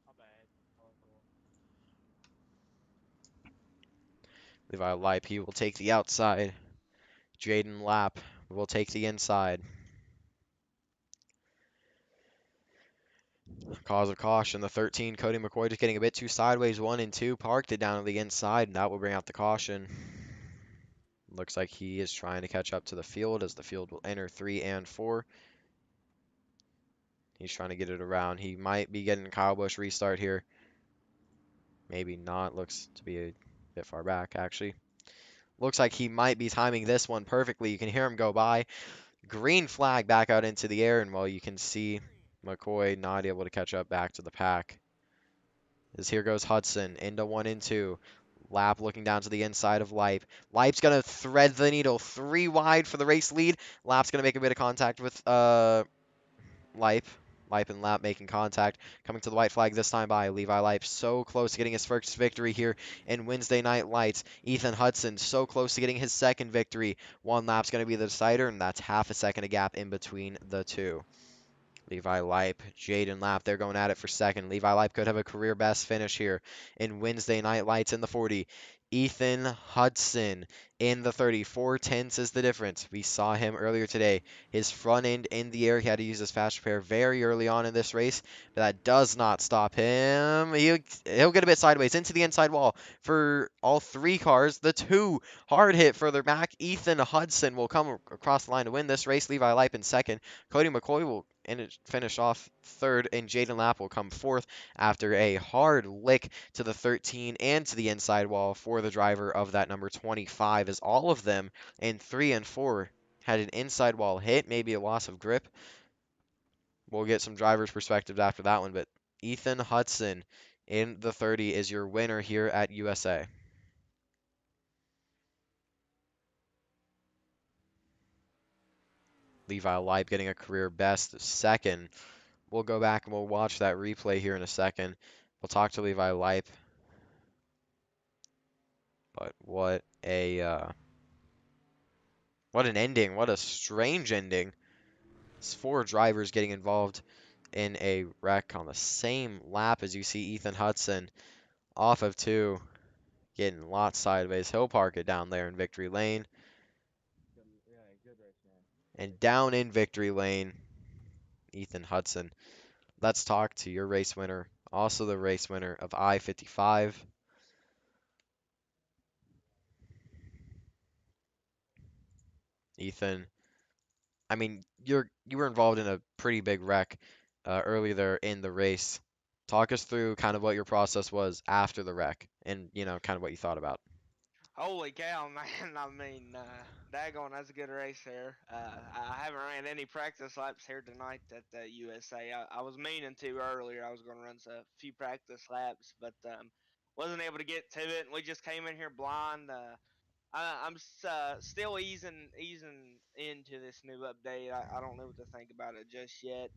My bad. Oh, cool. Levi Leip, he will take the outside. Jaden Lapp will take the inside. Cause of caution, the 13, Cody McCoy just getting a bit too sideways. 1 and 2, parked it down to the inside, and that will bring out the caution. Looks like he is trying to catch up to the field as the field will enter 3 and 4. He's trying to get it around. He might be getting a Kyle Busch restart here. Maybe not. Looks to be a bit far back, actually. Looks like he might be timing this one perfectly. You can hear him go by. Green flag back out into the air, and well, you can see McCoy not able to catch up back to the pack. As here goes Hudson into 1 and 2. Lap looking down to the inside of Leip. Leip's going to thread the needle 3 wide for the race lead. Lap's going to make a bit of contact with Leip. Leip and Lap making contact. Coming to the white flag this time by Levi Leip. So close to getting his first victory here in Wednesday Night Lights. Ethan Hudson so close to getting his second victory. 1 lap's going to be the decider, and that's half a second of gap in between the two. Levi Leip, Jaden Lapp, they're going at it for second. Levi Leip could have a career best finish here in Wednesday Night Lights in the 40. Ethan Hudson in the 30. 4 tenths is the difference. We saw him earlier today. His front end in the air. He had to use his fast repair very early on in this race, but that does not stop him. He'll get a bit sideways into the inside wall for all 3 cars. The 2 hard hit further back. Ethan Hudson will come across the line to win this race. Levi Leip in second. Cody McCoy will finish off third, and Jaden Lapp will come fourth after a hard lick to the 13 and to the inside wall for the driver of that number 25, as all of them in 3 and 4 had an inside wall hit, maybe a loss of grip. We'll get some driver's perspective after that one, but Ethan Hudson in the 30 is your winner here at USA. Levi Leip getting a career best second. We'll go back and we'll watch that replay here in a second. We'll talk to Levi Leip. But what an ending. What a strange ending. It's 4 drivers getting involved in a wreck on the same lap. As you see Ethan Hudson off of 2, getting lots sideways. He'll park it down there in victory lane. Good, yeah, good race, man. Good And race. down in victory lane, Ethan Hudson. Let's talk to your race winner, also the race winner of I-55. Ethan, I mean, you were involved in a pretty big wreck earlier there in the race. Talk us through kind of what your process was after the wreck, and kind of what you thought about. Holy cow, man! I mean, daggone, that's a good race there. I haven't ran any practice laps here tonight at the USA. I was meaning to earlier. I was going to run a few practice laps, but wasn't able to get to it. And we just came in here blind. I'm still easing into this new update. I don't know what to think about it just yet.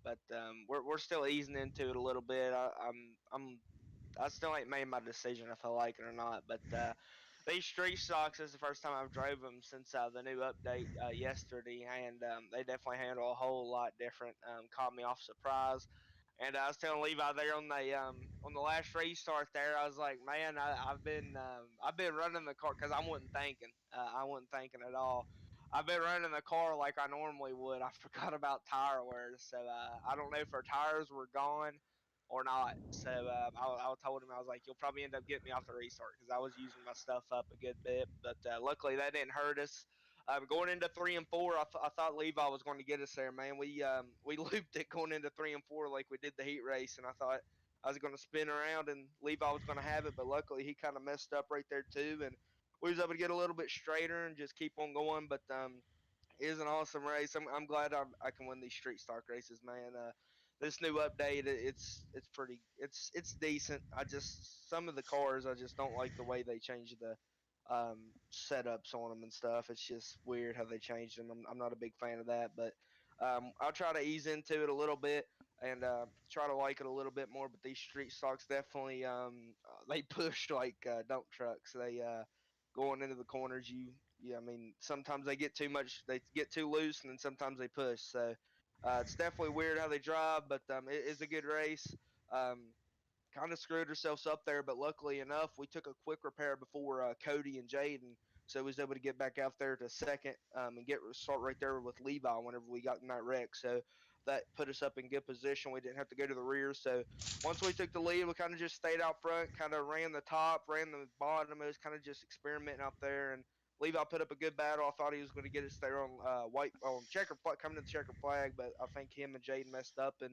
But we're still easing into it a little bit. I'm I still ain't made my decision if I like it or not. But these street stocks is the first time I've drove them since the new update yesterday, and they definitely handle a whole lot different. Caught me off surprise. And I was telling Levi there on the last restart there, I was like, man, I've been running the car because I wasn't thinking at all. I've been running the car like I normally would. I forgot about tire wear, so I don't know if our tires were gone or not. So I told him I was like, you'll probably end up getting me off the restart because I was using my stuff up a good bit. But luckily that didn't hurt us. Going into 3 and 4, I thought Levi was going to get us there, man. We looped it going into 3 and 4 like we did the heat race, and I thought I was going to spin around and Levi was going to have it, but luckily he kind of messed up right there too, and we was able to get a little bit straighter and just keep on going. But it is an awesome race. I'm glad I can win these street stock races, man. This new update, it's pretty, it's decent. I just some of the cars I just don't like the way they changed the setups on them and stuff. It's just weird how they changed them. I'm not a big fan of that, but I'll try to ease into it a little bit and try to like it a little bit more. But these street stocks definitely they push like dump trucks. They going into the corners, yeah, I mean, sometimes they get too much, they get too loose, and then sometimes they push. So it's definitely weird how they drive, but it is a good race. Um, Kind of screwed ourselves up there, but luckily enough, we took a quick repair before Cody and Jaden, so we was able to get back out there to second and get start right there with Levi whenever we got in that wreck. So that put us up in good position. We didn't have to go to the rear. So once we took the lead, we kind of just stayed out front, kind of ran the top, ran the bottom. It was kind of just experimenting out there, and Levi put up a good battle. I thought he was going to get us there on white on checker coming to the checker flag, but I think him and Jaden messed up and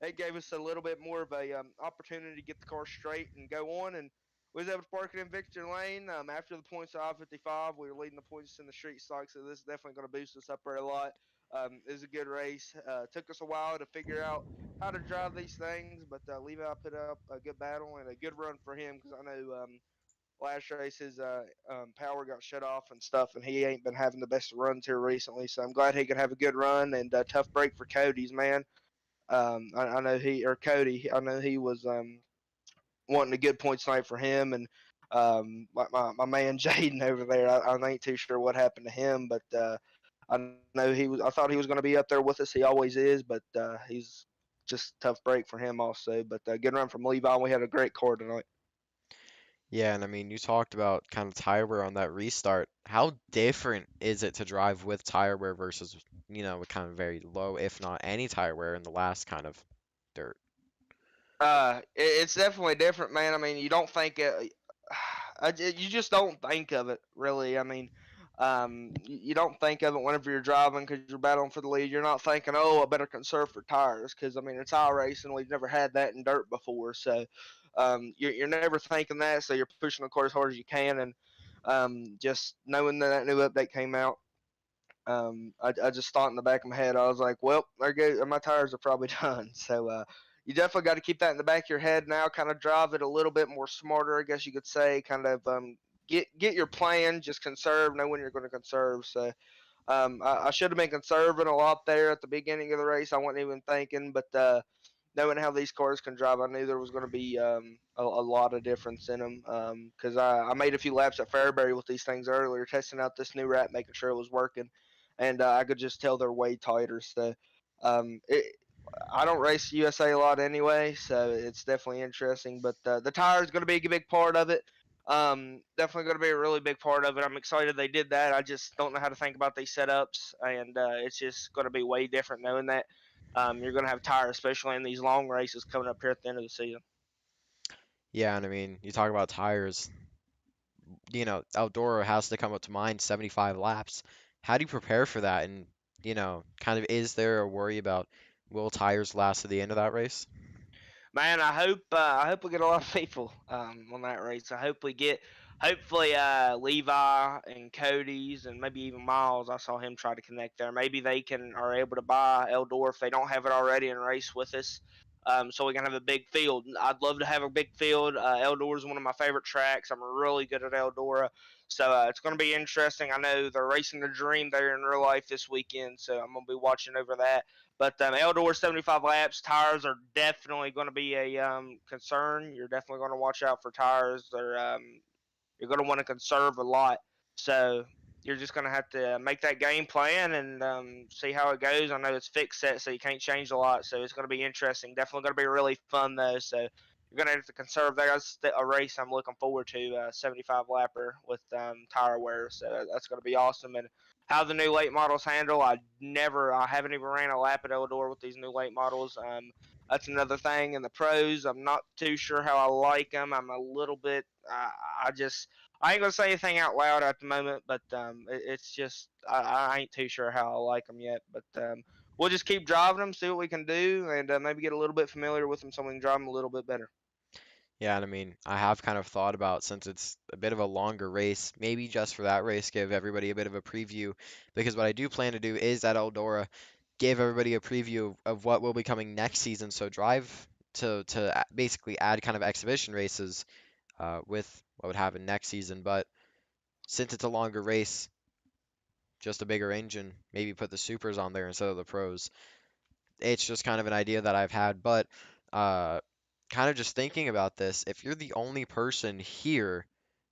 it gave us a little bit more of a opportunity to get the car straight and go on. And we was able to park it in Victor Lane. After the points of I-55, we were leading the points in the street stock, so this is definitely going to boost us up there a lot. It was a good race. Took us a while to figure out how to drive these things, but Levi put up a good battle and a good run for him because I know last race his power got shut off and stuff, and he ain't been having the best runs here recently. So I'm glad he could have a good run and tough break for Cody's man. I know he or Cody. I know he was wanting a good points night for him, and my man Jaden over there. I ain't too sure what happened to him, but I know he was. I thought he was going to be up there with us. He always is, but he's just tough break for him also. But good run from Levi. We had a great car tonight. Yeah, and I mean, you talked about kind of tire wear on that restart. How different is it to drive with tire wear versus, with kind of very low, if not any tire wear in the last kind of dirt? It's definitely different, man. I mean, you don't think it. You just don't think of it really. I mean, you don't think of it whenever you're driving because you're battling for the lead. You're not thinking, oh, I better conserve for tires because I mean it's all racing. We've never had that in dirt before, so you're never thinking that. So you're pushing the car as hard as you can, and just knowing that that new update came out, I just thought in the back of my head, I was like, well, there go, my tires are probably done. So you definitely got to keep that in the back of your head now. Kind of drive it a little bit more smarter, I guess you could say. Kind of get your plan, just conserve, know when you're going to conserve. So I should have been conserving a lot there at the beginning of the race. I wasn't even thinking, but knowing how these cars can drive, I knew there was going to be a lot of difference in them because I made a few laps at Fairbury with these things earlier, testing out this new wrap, making sure it was working, and I could just tell they're way tighter. So it, I don't race USA a lot anyway, so it's definitely interesting. But the tire is going to be a big part of it. Definitely going to be a really big part of it. I'm excited they did that. I just don't know how to think about these setups, and it's just going to be way different knowing that you're going to have tires, especially in these long races coming up here at the end of the season. Yeah, and I mean, you talk about tires, Eldora has to come up to mind 75 laps. How do you prepare for that? And, kind of is there a worry about will tires last to the end of that race? Man, I hope we get a lot of people on that race. I hope we get hopefully Levi and Cody's and maybe even Miles. I saw him try to connect there. Maybe they can are able to buy Eldor if they don't have it already and race with us. So we can have a big field. I'd love to have a big field. Eldora is one of my favorite tracks. I'm really good at Eldora, So it's going to be interesting. I know they're racing the dream there in real life this weekend, so I'm going to be watching over that. But Eldor 75 laps, tires are definitely going to be a concern. You're definitely going to watch out for tires. You're going to want to conserve a lot. So you're just going to have to make that game plan and see how it goes. I know it's fixed set, so you can't change a lot. So it's going to be interesting. Definitely going to be really fun, though. So you're going to have to conserve. That's a race I'm looking forward to, 75 lapper with tire wear. So that's going to be awesome. And how the new late models handle, I haven't even ran a lap at Eldor with these new late models. That's another thing. In the pros, I'm not too sure how I like them. I'm a little bit, I ain't gonna say anything out loud at the moment, but it's just I ain't too sure how I like them yet. But we'll just keep driving them, see what we can do, and maybe get a little bit familiar with them so we can drive them a little bit better. Yeah, and I mean, I have kind of thought about since it's a bit of a longer race, maybe just for that race, give everybody a bit of a preview. Because what I do plan to do is at Eldora, give everybody a preview of what will be coming next season. So drive to basically add kind of exhibition races with what would happen next season. But since it's a longer race, just a bigger engine, maybe put the supers on there instead of the pros. It's just kind of an idea that I've had, but uh, kind of just thinking about this, if you're the only person here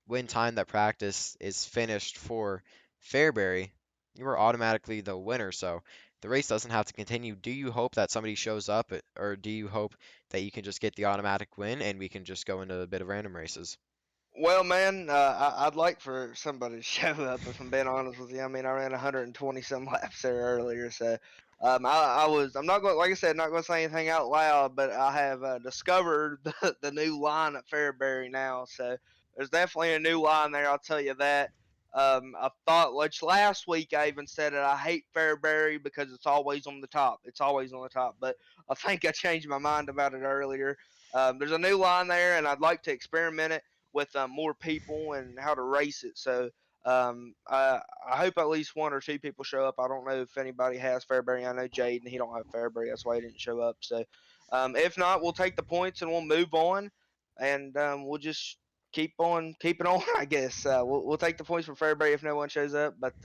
when time that practice is finished for Fairbury, you are automatically the winner. So the race doesn't have to continue. Do you hope that somebody shows up, or do you hope that you can just get the automatic win and we can just go into a bit of random races? Well, man, I'd like for somebody to show up. If I'm being honest with you, I mean, I ran 120 some laps there earlier, so I'm not going, like I said, not going to say anything out loud, but I have discovered the new line at Fairbury now. So there's definitely a new line there. I'll tell you that. I thought, which last week I even said it. I hate Fairbury because it's always on the top. It's always on the top, but I think I changed my mind about it earlier. There's a new line there, and I'd like to experiment it with more people and how to race it. So I hope at least one or two people show up. I don't know if anybody has Fairbury. I know Jaden, he don't have Fairbury. That's why he didn't show up. So if not, we'll take the points and we'll move on, and we'll just keep on keeping on. I guess we'll take the points for Fairbury if no one shows up, but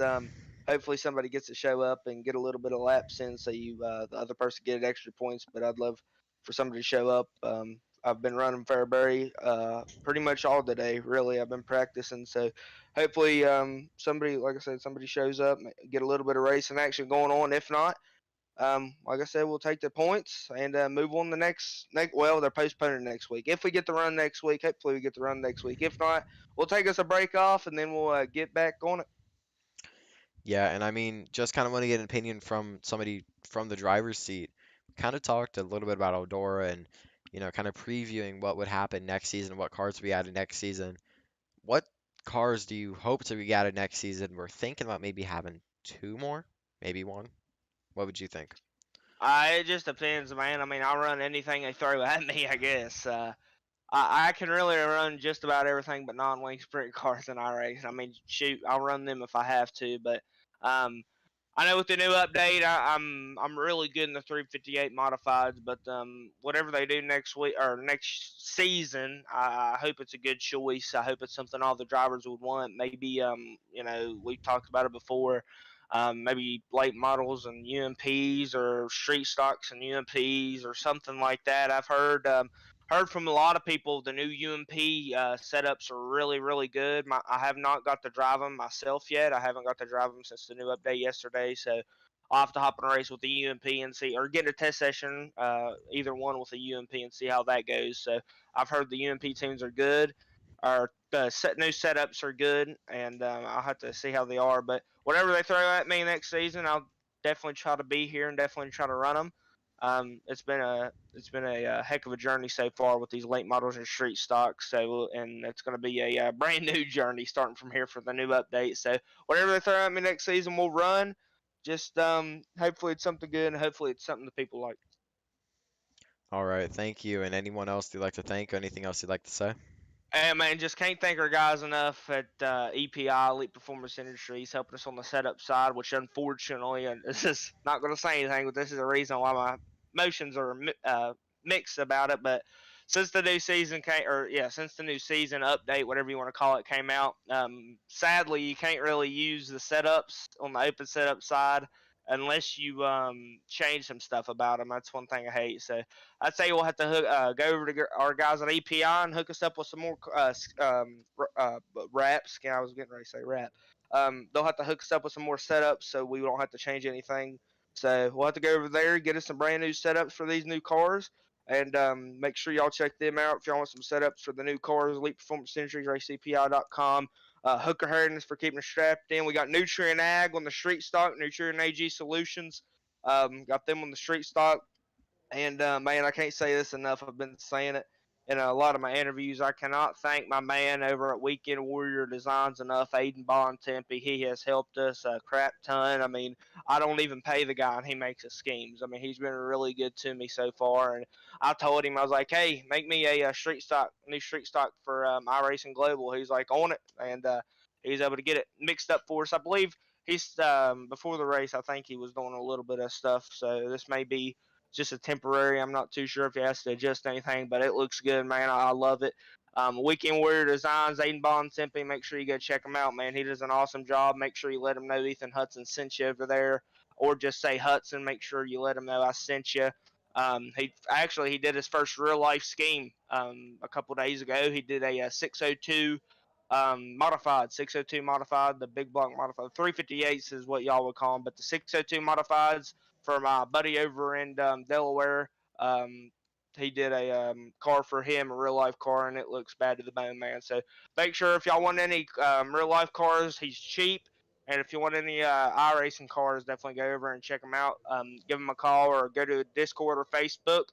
hopefully somebody gets to show up and get a little bit of laps in, so the other person get extra points. But I'd love for somebody to show up. I've been running Fairbury pretty much all today. Really, I've been practicing. So hopefully, somebody, like I said, somebody shows up, get a little bit of racing action going on. If not, like I said, we'll take the points and move on the next. Well, they're postponing next week. If we get the run next week, hopefully we get the run next week. If not, we'll take us a break off and then we'll get back on it. Yeah, and I mean, just kind of want to get an opinion from somebody from the driver's seat. Kind of talked a little bit about Eldora and, kind of previewing what would happen next season, what cars we added next season. What cars do you hope to be added next season? We're thinking about maybe having two more, maybe one. What would you think? It just depends, man. I mean, I'll run anything they throw at me, I guess. I can really run just about everything but non-wing sprint cars in our race. I mean, shoot, I'll run them if I have to, but um, I know with the new update, I'm really good in the 358 modifieds, but whatever they do next week or next season, I hope it's a good choice. I hope it's something all the drivers would want. Maybe we've talked about it before. Maybe late models and UMPs or street stocks and UMPs or something like that. I've heard from a lot of people the new UMP setups are really, really good. I have not got to drive them myself yet. I haven't got to drive them since the new update yesterday. So I'll have to hop in a race with the UMP and see, or get a test session, either one with a UMP and see how that goes. So I've heard the UMP tunes are good. Our new setups are good, and I'll have to see how they are. But whatever they throw at me next season, I'll definitely try to be here and definitely try to run them. It's been a heck of a journey so far with these late models and street stocks. So, and it's going to be a brand new journey starting from here for the new update. So, whatever they throw at me next season, we'll run. Just hopefully it's something good, and hopefully it's something that people like. All right, thank you. And anyone else you'd like to thank, or anything else you'd like to say? Hey man, just can't thank our guys enough at EPI Elite Performance Industries helping us on the setup side. Which unfortunately, and this is not going to say anything, but this is the reason why my emotions are mixed about it. But since the new season came, or yeah, since the new season update, whatever you want to call it, came out. Sadly, you can't really use the setups on the open setup side unless you change some stuff about them. That's one thing I hate. So I'd say we'll have to go over to our guys at API and hook us up with some more wraps. Yeah, I was getting ready to say wrap. They'll have to hook us up with some more setups so we don't have to change anything. So we'll have to go over there, get us some brand new setups for these new cars, and make sure y'all check them out if y'all want some setups for the new cars. Elite Performance Industries, racecpi.com. Hooker Harden's for keeping us strapped in. We got Nutrient Ag on the street stock, Nutrient AG Solutions. Got them on the street stock. And man, I can't say this enough. I've been saying it in a lot of my interviews. I cannot thank my man over at Weekend Warrior Designs enough, Aiden Bontempi. He has helped us a crap ton. I mean, I don't even pay the guy, and he makes us schemes. I mean, he's been really good to me so far. And I told him, I was like, hey, make me a street stock, new street stock for iRacing Global. He's like, on it. And he's able to get it mixed up for us. I believe he's before the race, I think he was doing a little bit of stuff. So this may be just a temporary. I'm not too sure if he has to adjust anything, but it looks good, man. I love it. Weekend Warrior Designs, Aiden Bond Simply. Make sure you go check him out, man. He does an awesome job. Make sure you let him know Ethan Hudson sent you over there, or just say Hudson. Make sure you let him know I sent you. He did his first real life scheme a couple days ago. He did a 602 modified, 602 modified, the big block modified. 358s is what y'all would call them, but the 602 modifieds for my buddy over in Delaware. Um, he did a car for him, a real life car, and it looks bad to the bone, man. So make sure if y'all want any real life cars, he's cheap. And if you want any iRacing cars, definitely go over and check him out. Give him a call or go to Discord or Facebook.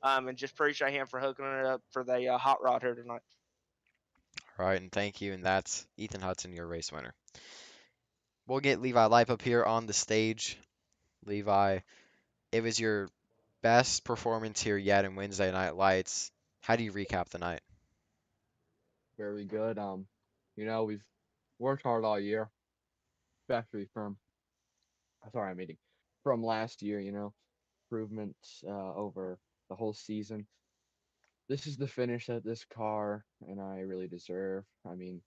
And just appreciate him for hooking it up for the hot rod here tonight. All right, and thank you. And that's Ethan Hudson, your race winner. We'll get Levi Lipe up here on the stage. Levi, it was your best performance here yet in Wednesday Night Lights. How do you recap the night? Very good. We've worked hard all year, especially I'm eating, from last year, improvements over the whole season. This is the finish that this car and I really deserve. I mean,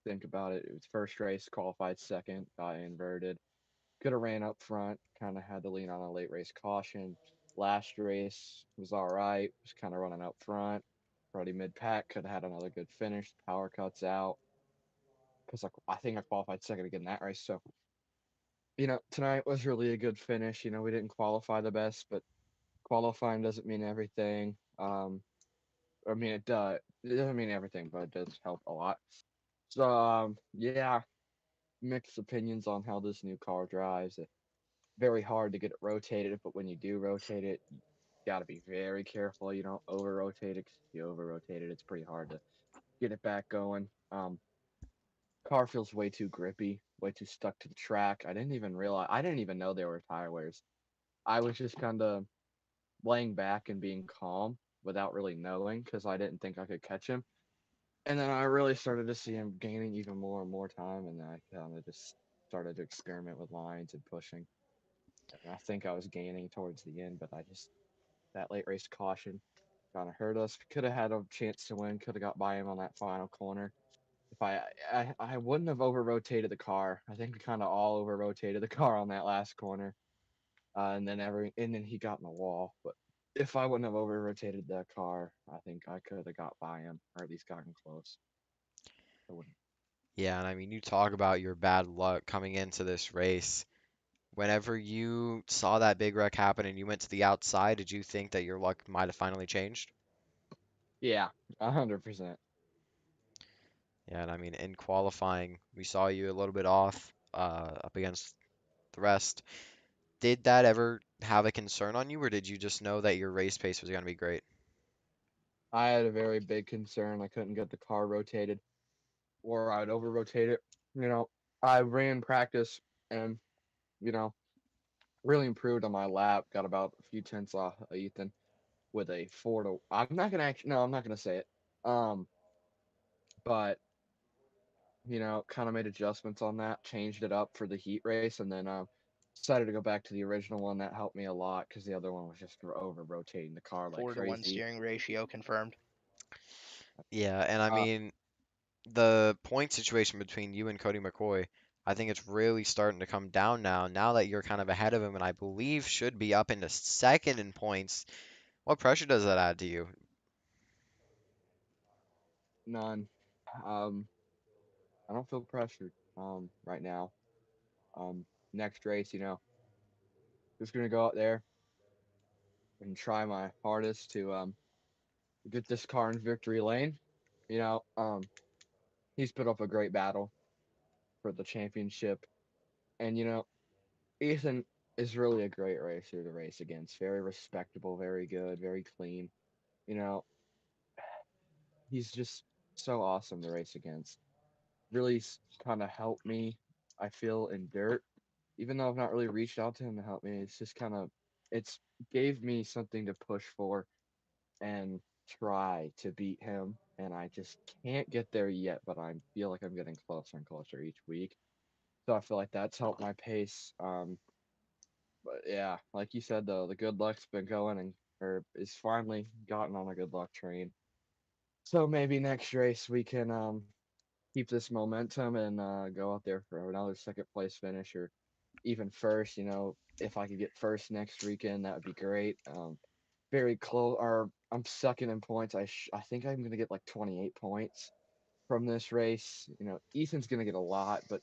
think about it. It was first race, qualified second, got inverted. Could have ran up front, kind of had to lean on a late race caution. Last race was all right, was kind of running up front. Already mid pack, could have had another good finish. Power cuts out because I think I qualified second again in that race. So, tonight was really a good finish. We didn't qualify the best, but qualifying doesn't mean everything. I mean, it doesn't mean everything, but it does help a lot. So, yeah, mixed opinions on how this new car drives. It's very hard to get it rotated, but when you do rotate it, you got to be very careful. You don't over rotate it. 'Cause if you over rotate it, it's pretty hard to get it back going. Car feels way too grippy, way too stuck to the track. I didn't even know there were tire wears. I was just kind of laying back and being calm without really knowing because I didn't think I could catch him. And then I really started to see him gaining even more and more time, and then I kind of just started to experiment with lines and pushing. And I think I was gaining towards the end, but that late race caution kind of hurt us. Could have had a chance to win. Could have got by him on that final corner. If I wouldn't have over rotated the car. I think we kind of all over rotated the car on that last corner, and then he got in the wall. But if I wouldn't have over rotated that car, I think I could have got by him or at least gotten close. I wouldn't. Yeah, and I mean, you talk about your bad luck coming into this race. Whenever you saw that big wreck happen and you went to the outside, did you think that your luck might have finally changed? Yeah, 100%. Yeah, and I mean, in qualifying, we saw you a little bit off up against the rest. Did that ever have a concern on you, or did you just know that your race pace was going to be great? I had a very big concern. I couldn't get the car rotated, or I'd over rotate it. You know, I ran practice and you know really improved on my lap. Got about a few tenths off of Ethan with a 4 to. I'm not gonna actually. No, I'm not gonna say it. Um, but kind of made adjustments on that, changed it up for the heat race, and then decided to go back to the original one. That helped me a lot because the other one was just over rotating the car like 4-to-1 crazy. steering ratio confirmed. Yeah, and I Uh, mean, the point situation between you and Cody McCoy, I think it's really starting to come down now. Now that you're kind of ahead of him, and I believe should be up into second in points. What pressure does that add to you? None. Um, I don't feel pressured right now. Um, Next race, just gonna go out there and try my hardest to get this car in victory lane. You know, he's put up a great battle for the championship, and Ethan is really a great racer to race against. Very respectable, very good, very clean. You know, he's just so awesome to race against. Really kind of helped me, I feel, in dirt. Even though I've not really reached out to him to help me, it's just it's gave me something to push for and try to beat him. And I just can't get there yet, but I feel like I'm getting closer and closer each week. So I feel like that's helped my pace. But yeah, like you said though, the good luck's been going and or is finally gotten on a good luck train. So maybe next race we can keep this momentum and go out there for another second place finish or even first. If I could get first next weekend, that would be great. Very close. Or I'm second in points. I think I'm gonna get like 28 points from this race. Ethan's gonna get a lot, but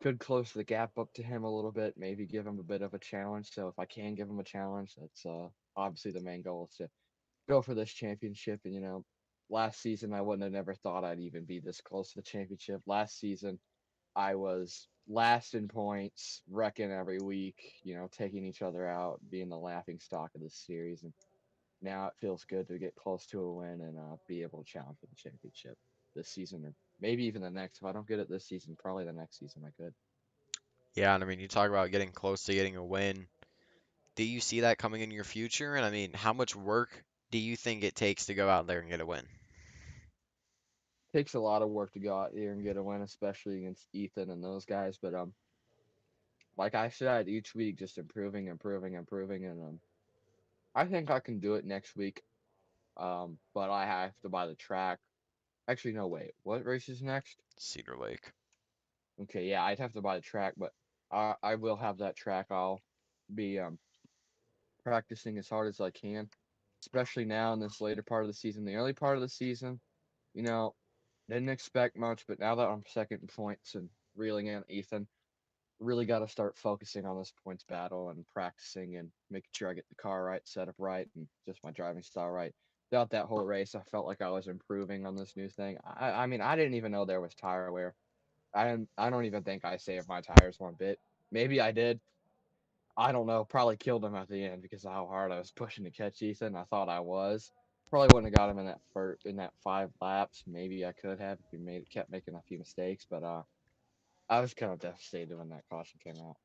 could close the gap up to him a little bit. Maybe give him a bit of a challenge. So if I can give him a challenge, that's obviously the main goal is to go for this championship. And last season I wouldn't have never thought I'd even be this close to the championship. Last season I was last in points, wrecking every week, taking each other out, being the laughing stock of this series. And now it feels good to get close to a win and be able to challenge for the championship this season or maybe even the next. If I don't get it this season, probably the next season I could. Yeah, and I mean, you talk about getting close to getting a win. Do you see that coming in your future? And I mean, how much work do you think it takes to go out there and get a win? Takes a lot of work to go out here and get a win, especially against Ethan and those guys. But like I said, each week just improving, improving, improving, and I think I can do it next week. But I have to buy the track. Actually, no, wait. What race is next? Cedar Lake. Okay, yeah, I'd have to buy the track, but I will have that track. I'll be practicing as hard as I can, especially now in this later part of the season. The early part of the season, you know, didn't expect much, but now that I'm second in points and reeling in Ethan, really got to start focusing on this points battle and practicing and making sure I get the car right, set up right, and just my driving style right. Throughout that whole race, I felt like I was improving on this new thing. I mean, I didn't even know there was tire wear. I don't even think I saved my tires one bit. Maybe I did. I don't know. Probably killed him at the end because of how hard I was pushing to catch Ethan. I thought I was. Probably wouldn't have got him in that 5 laps. Maybe I could have if he kept making a few mistakes. But I was kind of devastated when that caution came out.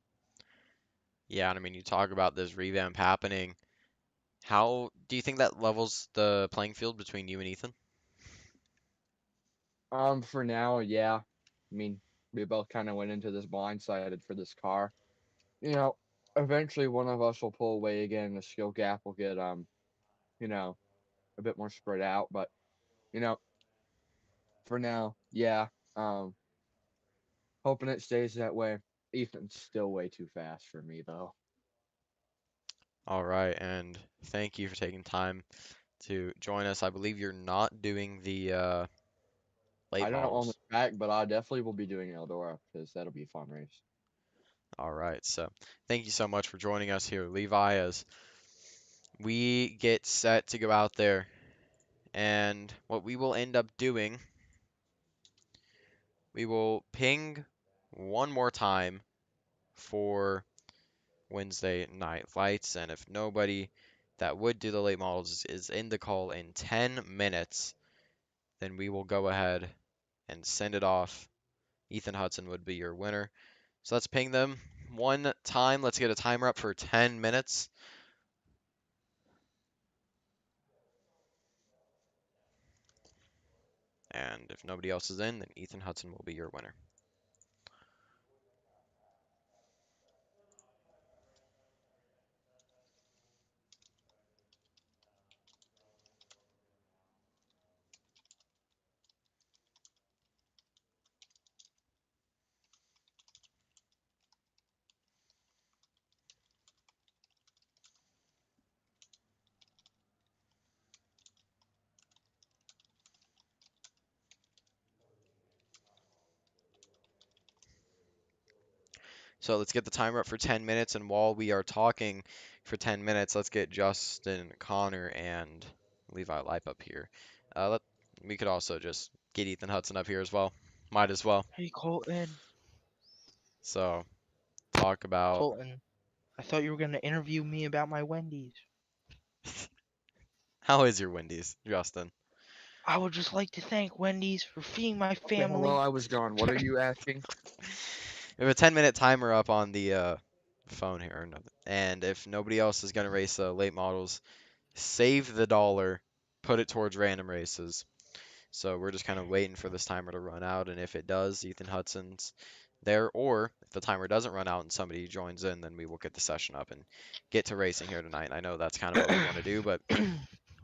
Yeah, and I mean, you talk about this revamp happening. How do you think that levels the playing field between you and Ethan? For now, yeah. I mean, we both kind of went into this blindsided for this car. You know, Eventually one of us will pull away again. The skill gap will get you know, a bit more spread out. But you know, for now, yeah. Um, Hoping it stays that way. Ethan's still way too fast for me though. All right, and thank you for taking time to join us. I believe you're not doing the late I don't own the models. track, but I definitely will be doing Eldora because that'll be a fun race. All right, so thank you so much for joining us here, Levi, as we get set to go out there. And what we will end up doing, we will ping one more time for Wednesday night lights. And if nobody that would do the late models is in the call in 10 minutes, then we will go ahead and send it off. Ethan Hudson would be your winner. So let's ping them one time. Let's get a timer up for 10 minutes. And if nobody else is in, then Ethan Hudson will be your winner. So let's get the timer up for 10 minutes, and while we are talking for 10 minutes, let's get Justin, Connor, and Levi Lipe up here. We could also just get Ethan Hudson up here as well. Might as well. Hey, Colton. So talk about Colton, I thought you were going to interview me about my Wendy's. how is your Wendy's, Justin? I would just like to thank Wendy's for feeding my Okay, hello, family. I was gone. What are you asking? We have a 10-minute timer up on the phone here, and if nobody else is gonna race late models, save the dollar, put it towards random races. So we're just kind of waiting for this timer to run out, and if it does, Ethan Hudson's there, or if the timer doesn't run out and somebody joins in, then we will get the session up and get to racing here tonight. I know that's kind of what we want to do, but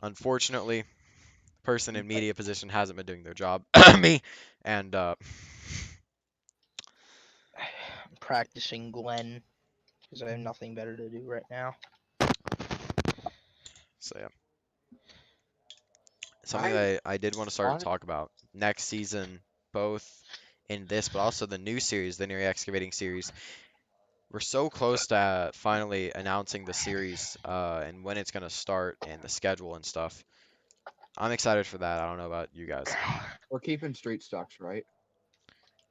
unfortunately, the person in media position hasn't been doing their job. Me, and I'm practicing Glenn because I have nothing better to do right now. so yeah, something I that I did want to start to honest, talk about next season, both in this, but also the new series, the Near Excavating series. We're so close to finally announcing the series and when it's going to start and the schedule and stuff. I'm excited for that. I don't know about you guys. we're keeping street stocks, right?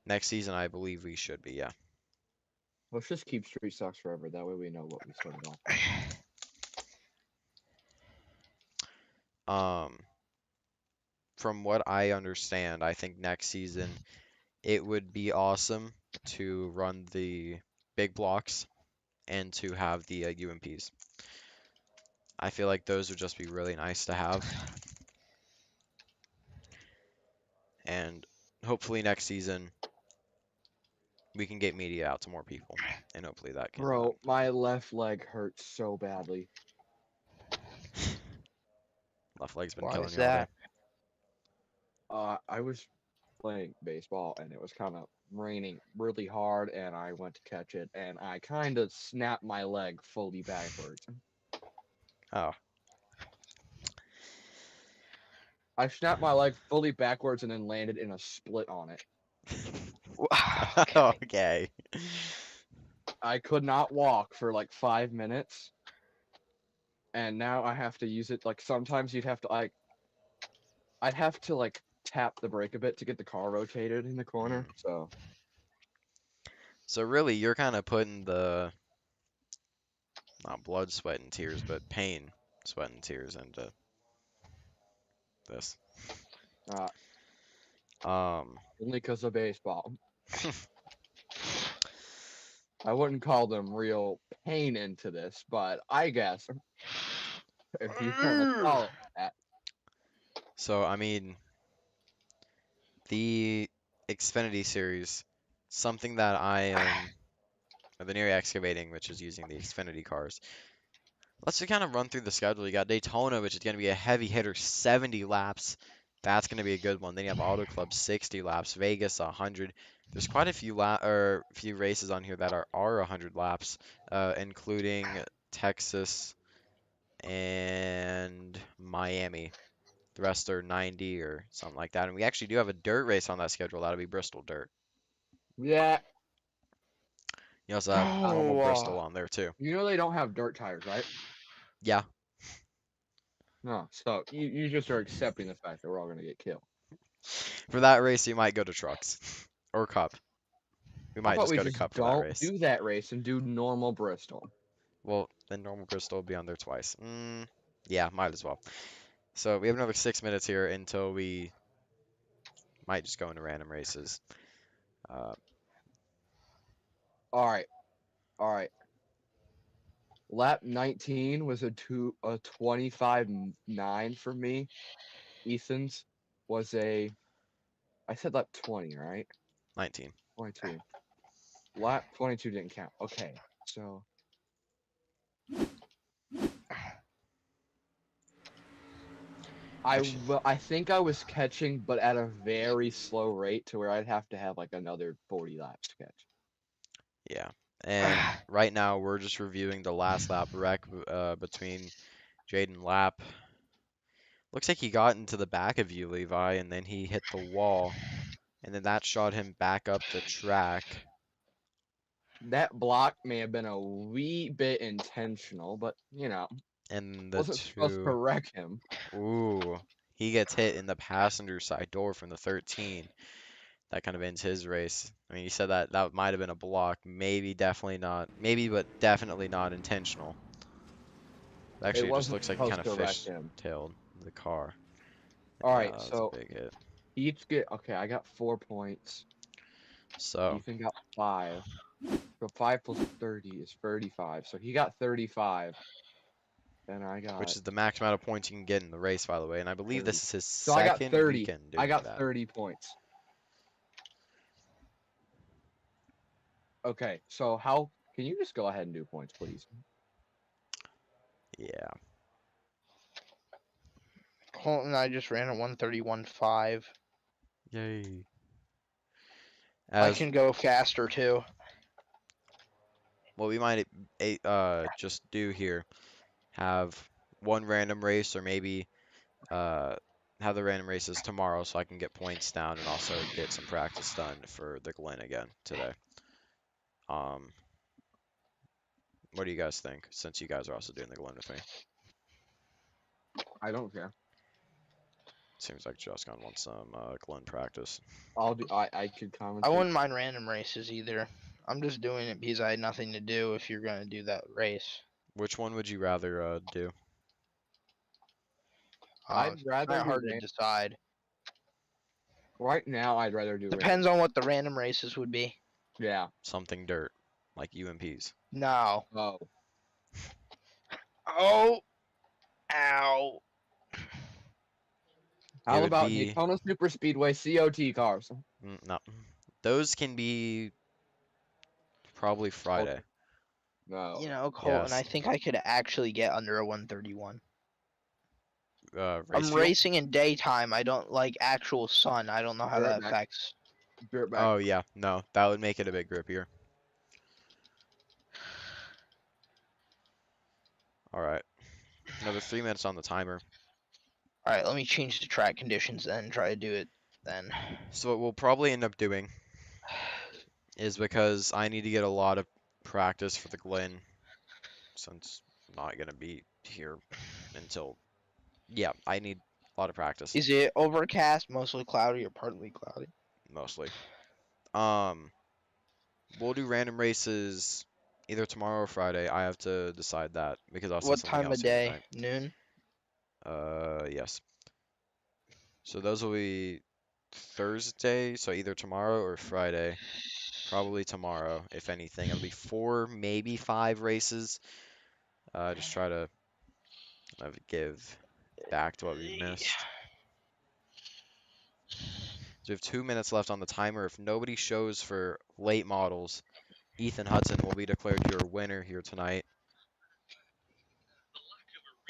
Next season, I believe we should be, yeah. Let's just keep street stocks forever. That way we know what we started off. Um, from what I understand, I think next season it would be awesome to run the big blocks and to have the UMPs. I feel like those would just be really nice to have. And hopefully next season we can get media out to more people, and hopefully that can. Bro, my left leg hurts so badly. Left leg's been Why killing is you all day. that? I was playing baseball and it was kind of raining really hard, and I went to catch it, and I kind of snapped my leg fully backwards. Oh, I snapped my leg fully backwards and then landed in a split on it. Okay. okay. I could not walk for like 5 minutes, and now I have to use it. Like sometimes you'd have to I'd have to like tap the brake a bit to get the car rotated in the corner. Mm. So So really, you're kind of putting the not blood, sweat, and tears, but pain, sweat, and tears into this. uh, Um, only because of baseball. I wouldn't call them real pain into this, but I guess if you want to call it that. so I mean, the Xfinity series, something that or the Near Excavating, which is using the Xfinity cars. Let's just kind of run through the schedule. You got Daytona, which is going to be a heavy hitter, 70 laps. That's going to be a good one. Then you have Auto Club, 60 laps. Vegas, 100. There's quite a few few races on here that are 100 laps, including Texas and Miami. The rest are 90 or something like that. And we actually do have a dirt race on that schedule. That'll be Bristol Dirt. Yeah, You also have normal Oh, Bristol on there too. you know they don't have dirt tires, right? Yeah, No, so you just are accepting the fact that we're all gonna get killed. for that race you might go to trucks or Cup. We How might about just we go to just Cup for that don't race. do that race and do normal Bristol? Well, then normal Bristol will be on there twice. Yeah, might as well. So we have another 6 minutes here until we might just go into random races. Uh, All right, all right. Lap 19 was a 25.9 for me. Ethan's was I said lap 20, right? 19. 22. Lap 22 didn't count. Okay, so Actually, I think I was catching, but at a very slow rate to where I'd have to have like another 40 laps to catch. yeah. And right now we're just reviewing the last lap wreck between Jaden Lapp. Looks like he got into the back of you, Levi, and then he hit the wall, and then that shot him back up the track. That block may have been a wee bit intentional, but And the wasn't supposed to two. wreck him. Ooh, he gets hit in the passenger side door from the 13. That kind of ends his race. I mean, you said that that might have been a block. Maybe, definitely not. Maybe, but definitely not intentional. It Actually, it just wasn't looks like he kind supposed of to wreck him. fish-tailed the car. All Yeah, right, that's a so big hit. each get okay. I got 4 points. So, Ethan got 5. So 5 plus 30 is 35. So he got 35. Then I which got is the max amount of points you can get in the race, by the way. And I believe 30. this is his So I got second 30. weekend I doing got that. 30 points. Okay, so how can you just go ahead and do points, please? Yeah. Colton and I just ran a 131.5. Yay. I As can go faster too. what we might just do here, have one random race or maybe uh have the random races tomorrow so I can get points down and also get some practice done for the Glen again today. Um, what do you guys think? Since you guys are also doing the Glen with me, I don't care. seems like Just gonna want some Glen practice. I'll do. I could I commentate. wouldn't mind random races either. I'm just doing it because I had nothing to do if you're gonna do that race. Which one would you rather do? I'd It's rather kind of do hard to decide. right now. I'd rather do Depends on what the random races would be. Yeah. Something dirt, like UMPs. No. Oh. Oh. Ow. It How would about be Daytona Super Speedway COT cars? no. Those can be probably Friday. You No. know, Colton, I Yes. think I could actually get under a 131. Race I'm fuel? racing in daytime. I don't like actual sun. I don't know how Dirt that back. affects. Dirt back. Oh yeah, no, that would make it a bit grippier. All right, another 3 minutes on the timer. All right, let me change the track conditions then. Try to do it then. So what we'll probably end up doing is because I need to get a lot of practice for the Glen since I'm not gonna be here until yeah, I need a lot of practice Is it overcast, mostly cloudy, or partly cloudy? mostly. Um, we'll do random races either tomorrow or Friday. I have to decide that because I also have What something time else of here day? tonight. Noon? Yes. So those will be Thursday, so either tomorrow or Friday. Probably tomorrow, if anything. It'll be 4, maybe 5 races. Just try to give back to what we missed. So we have 2 minutes left on the timer. If nobody shows for late models, Ethan Hudson will be declared your winner here tonight,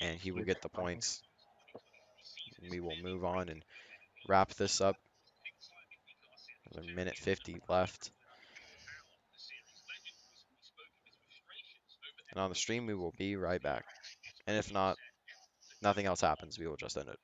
and he will get the points. We will move on and wrap this up. Another minute 50 left. And on the stream, we will be right back. And if not, nothing else happens, we will just end it.